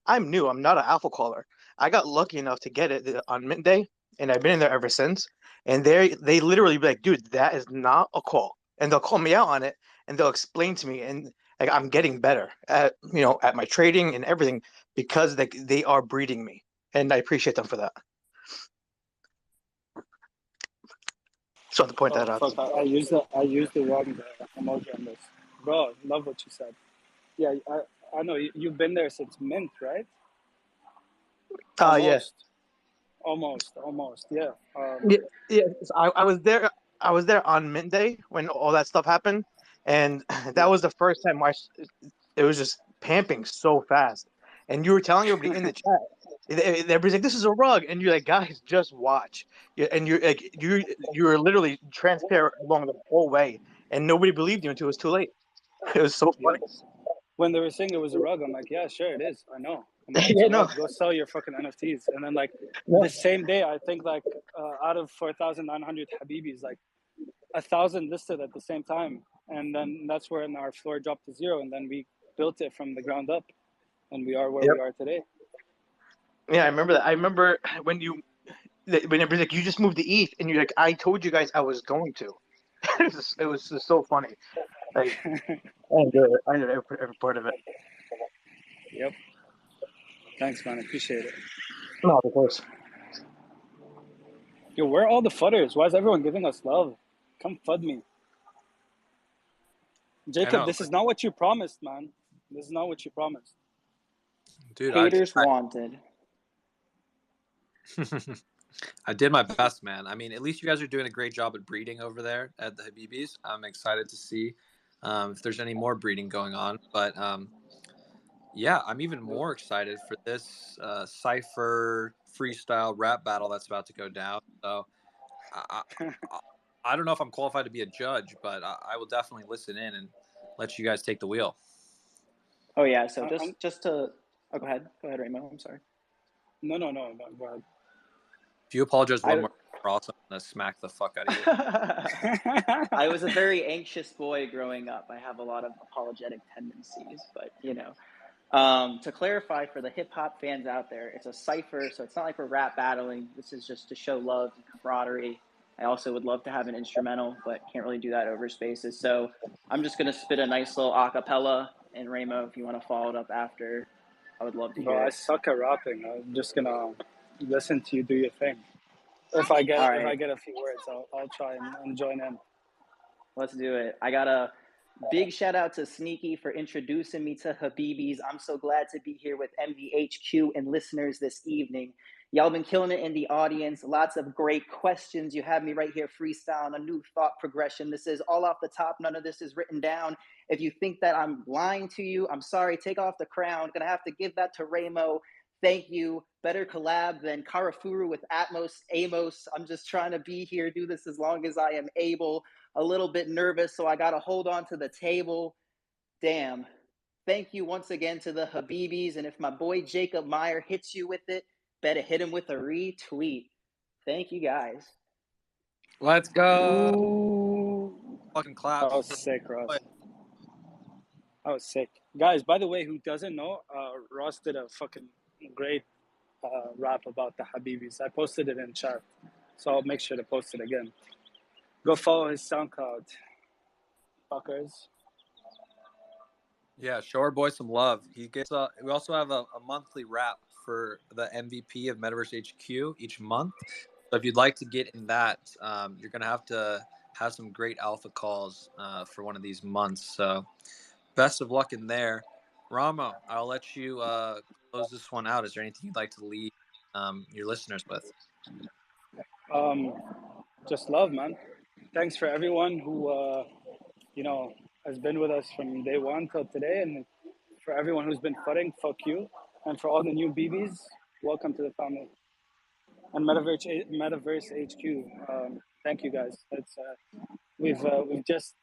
I'm new. I'm not an alpha caller. I got lucky enough to get it on mint day, and I've been in there ever since. And they literally be like, dude, that is not a call, and they'll call me out on it, and they'll explain to me, and like I'm getting better at at my trading and everything because they are breeding me, and I appreciate them for that. So to point that out. I used the wrong emoji on this. Bro, love what you said. Yeah, I know you've been there since mint, right? Almost, yeah. Yeah. So I was there. I was there on mint day when all that stuff happened, and that was the first time it was just pamping so fast. And you were telling everybody in the chat, everybody's like, "This is a rug," and you're like, "Guys, just watch." And you're like, you were literally transparent along the whole way, and nobody believed you until it was too late. It was so funny. When they were saying it was a rug, I'm like, yeah, sure, it is. I know. Go sell your fucking NFTs. And then like the same day, I think like out of 4,900 Habibis, like 1,000 listed at the same time. and then that's when our floor dropped to zero, and then we built it from the ground up, and we are where Yep. we are today. Yeah, I remember that. I remember when whenever like you just moved to ETH, and you're like, I told you guys I was going to. It was just so funny. Like I enjoyed every part of it. Yep. Thanks, man. I appreciate it. No, of course. Yo, where are all the fudders? Why is everyone giving us love? Come fud me. Jacob, know, this is not what you promised, man. This is not what you promised. dude. Haters wanted. I did my best, man. I mean, at least you guys are doing a great job at breeding over there at the Habibi's. I'm excited to see if there's any more breeding going on. But yeah, I'm even more excited for this cipher freestyle rap battle that's about to go down. So I don't know if I'm qualified to be a judge, but I will definitely listen in and let you guys take the wheel. Oh yeah, so I'm- just to go ahead, Ramo. I'm sorry. No, go ahead. If you apologize one I- more, also I'm gonna smack the fuck out of you. I was a very anxious boy growing up. I have a lot of apologetic tendencies, but you know. To clarify for the hip hop fans out there, it's a cipher, so it's not like we're rap battling. This is just to show love and camaraderie. I also would love to have an instrumental, but can't really do that over Spaces. So I'm just gonna spit a nice little acapella, and Ramo, if you want to follow it up after, I would love to Bro, hear I it. suck at rapping. I'm just gonna listen to you do your thing. If I get All right. a few words, I'll try and join in. Let's do it. I got a big shout out to Sneaky for introducing me to Habibi's. I'm so glad to be here with MVHQ and listeners this evening. Y'all been killing it in the audience. Lots of great questions. You have me right here freestyling a new thought progression. This is all off the top. None of this is written down. If you think that I'm lying to you, I'm sorry. Take off the crown. Gonna have to give that to Ramo. Thank you. Better collab than Karafuru with Atmos, Amos. I'm just trying to be here, do this as long as I am able. A little bit nervous, so I got to hold on to the table. Damn. Thank you once again to the Habibis. And if my boy Jacob Meyer hits you with it, better hit him with a retweet. Thank you, guys. Let's go. Ooh. Fucking claps. That was sick, Ross. That was sick. Guys, by the way, who doesn't know, Ross did a fucking great rap about the Habibis. I posted it in chat, so I'll make sure to post it again. Go follow his SoundCloud, fuckers. Yeah, show our boy some love. He gets. We also have a monthly wrap for the MVP of Metaverse HQ each month. So if you'd like to get in that, you're gonna have to have some great alpha calls for one of these months. So best of luck in there, Ramo. I'll let you close this one out. Is there anything you'd like to leave your listeners with? Just love, man. Thanks for everyone who has been with us from day one till today, and for everyone who's been footing, fuck you, and for all the new BBs, welcome to the family. And Metaverse HQ, thank you guys. We've just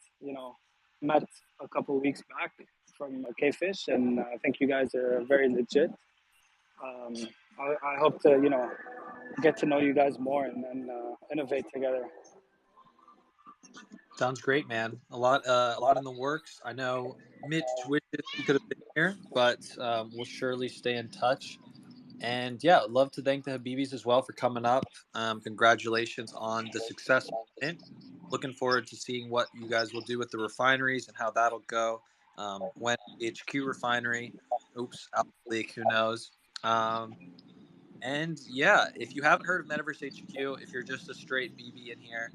met a couple weeks back from K-Fish, and I think you guys are very legit. I hope to get to know you guys more and then innovate together. Sounds great, man. A lot in the works. I know Mitch wishes he could have been here, but we'll surely stay in touch. And yeah, I'd love to thank the Habibis as well for coming up. Congratulations on the success. Looking forward to seeing what you guys will do with the refineries and how that'll go. When HQ refinery, Alpha League, who knows? And yeah, if you haven't heard of Metaverse HQ, if you're just a straight BB in here,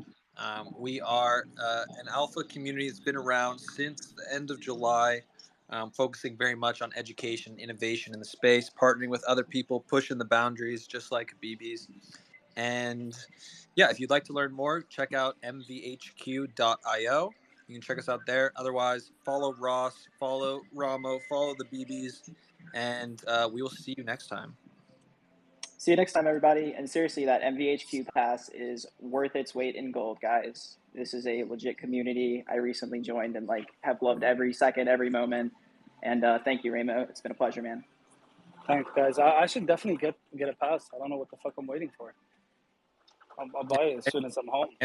we are an alpha community that's been around since the end of July, focusing very much on education, innovation in the space, partnering with other people, pushing the boundaries, just like BBs. And yeah, if you'd like to learn more, check out mvhq.io. You can check us out there. Otherwise, follow Ross, follow Ramo, follow the BBs, and we will see you next time. See you next time, everybody. And seriously, that MVHQ pass is worth its weight in gold, guys. This is a legit community. I recently joined and have loved every second, every moment. And thank you, Ramo. It's been a pleasure, man. Thanks, guys. I should definitely get a pass. I don't know what the fuck I'm waiting for. I'll buy it as soon as I'm home.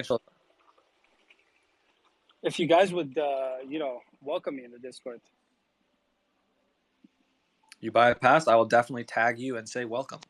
if you guys would, welcome me in the Discord. You buy a pass, I will definitely tag you and say welcome.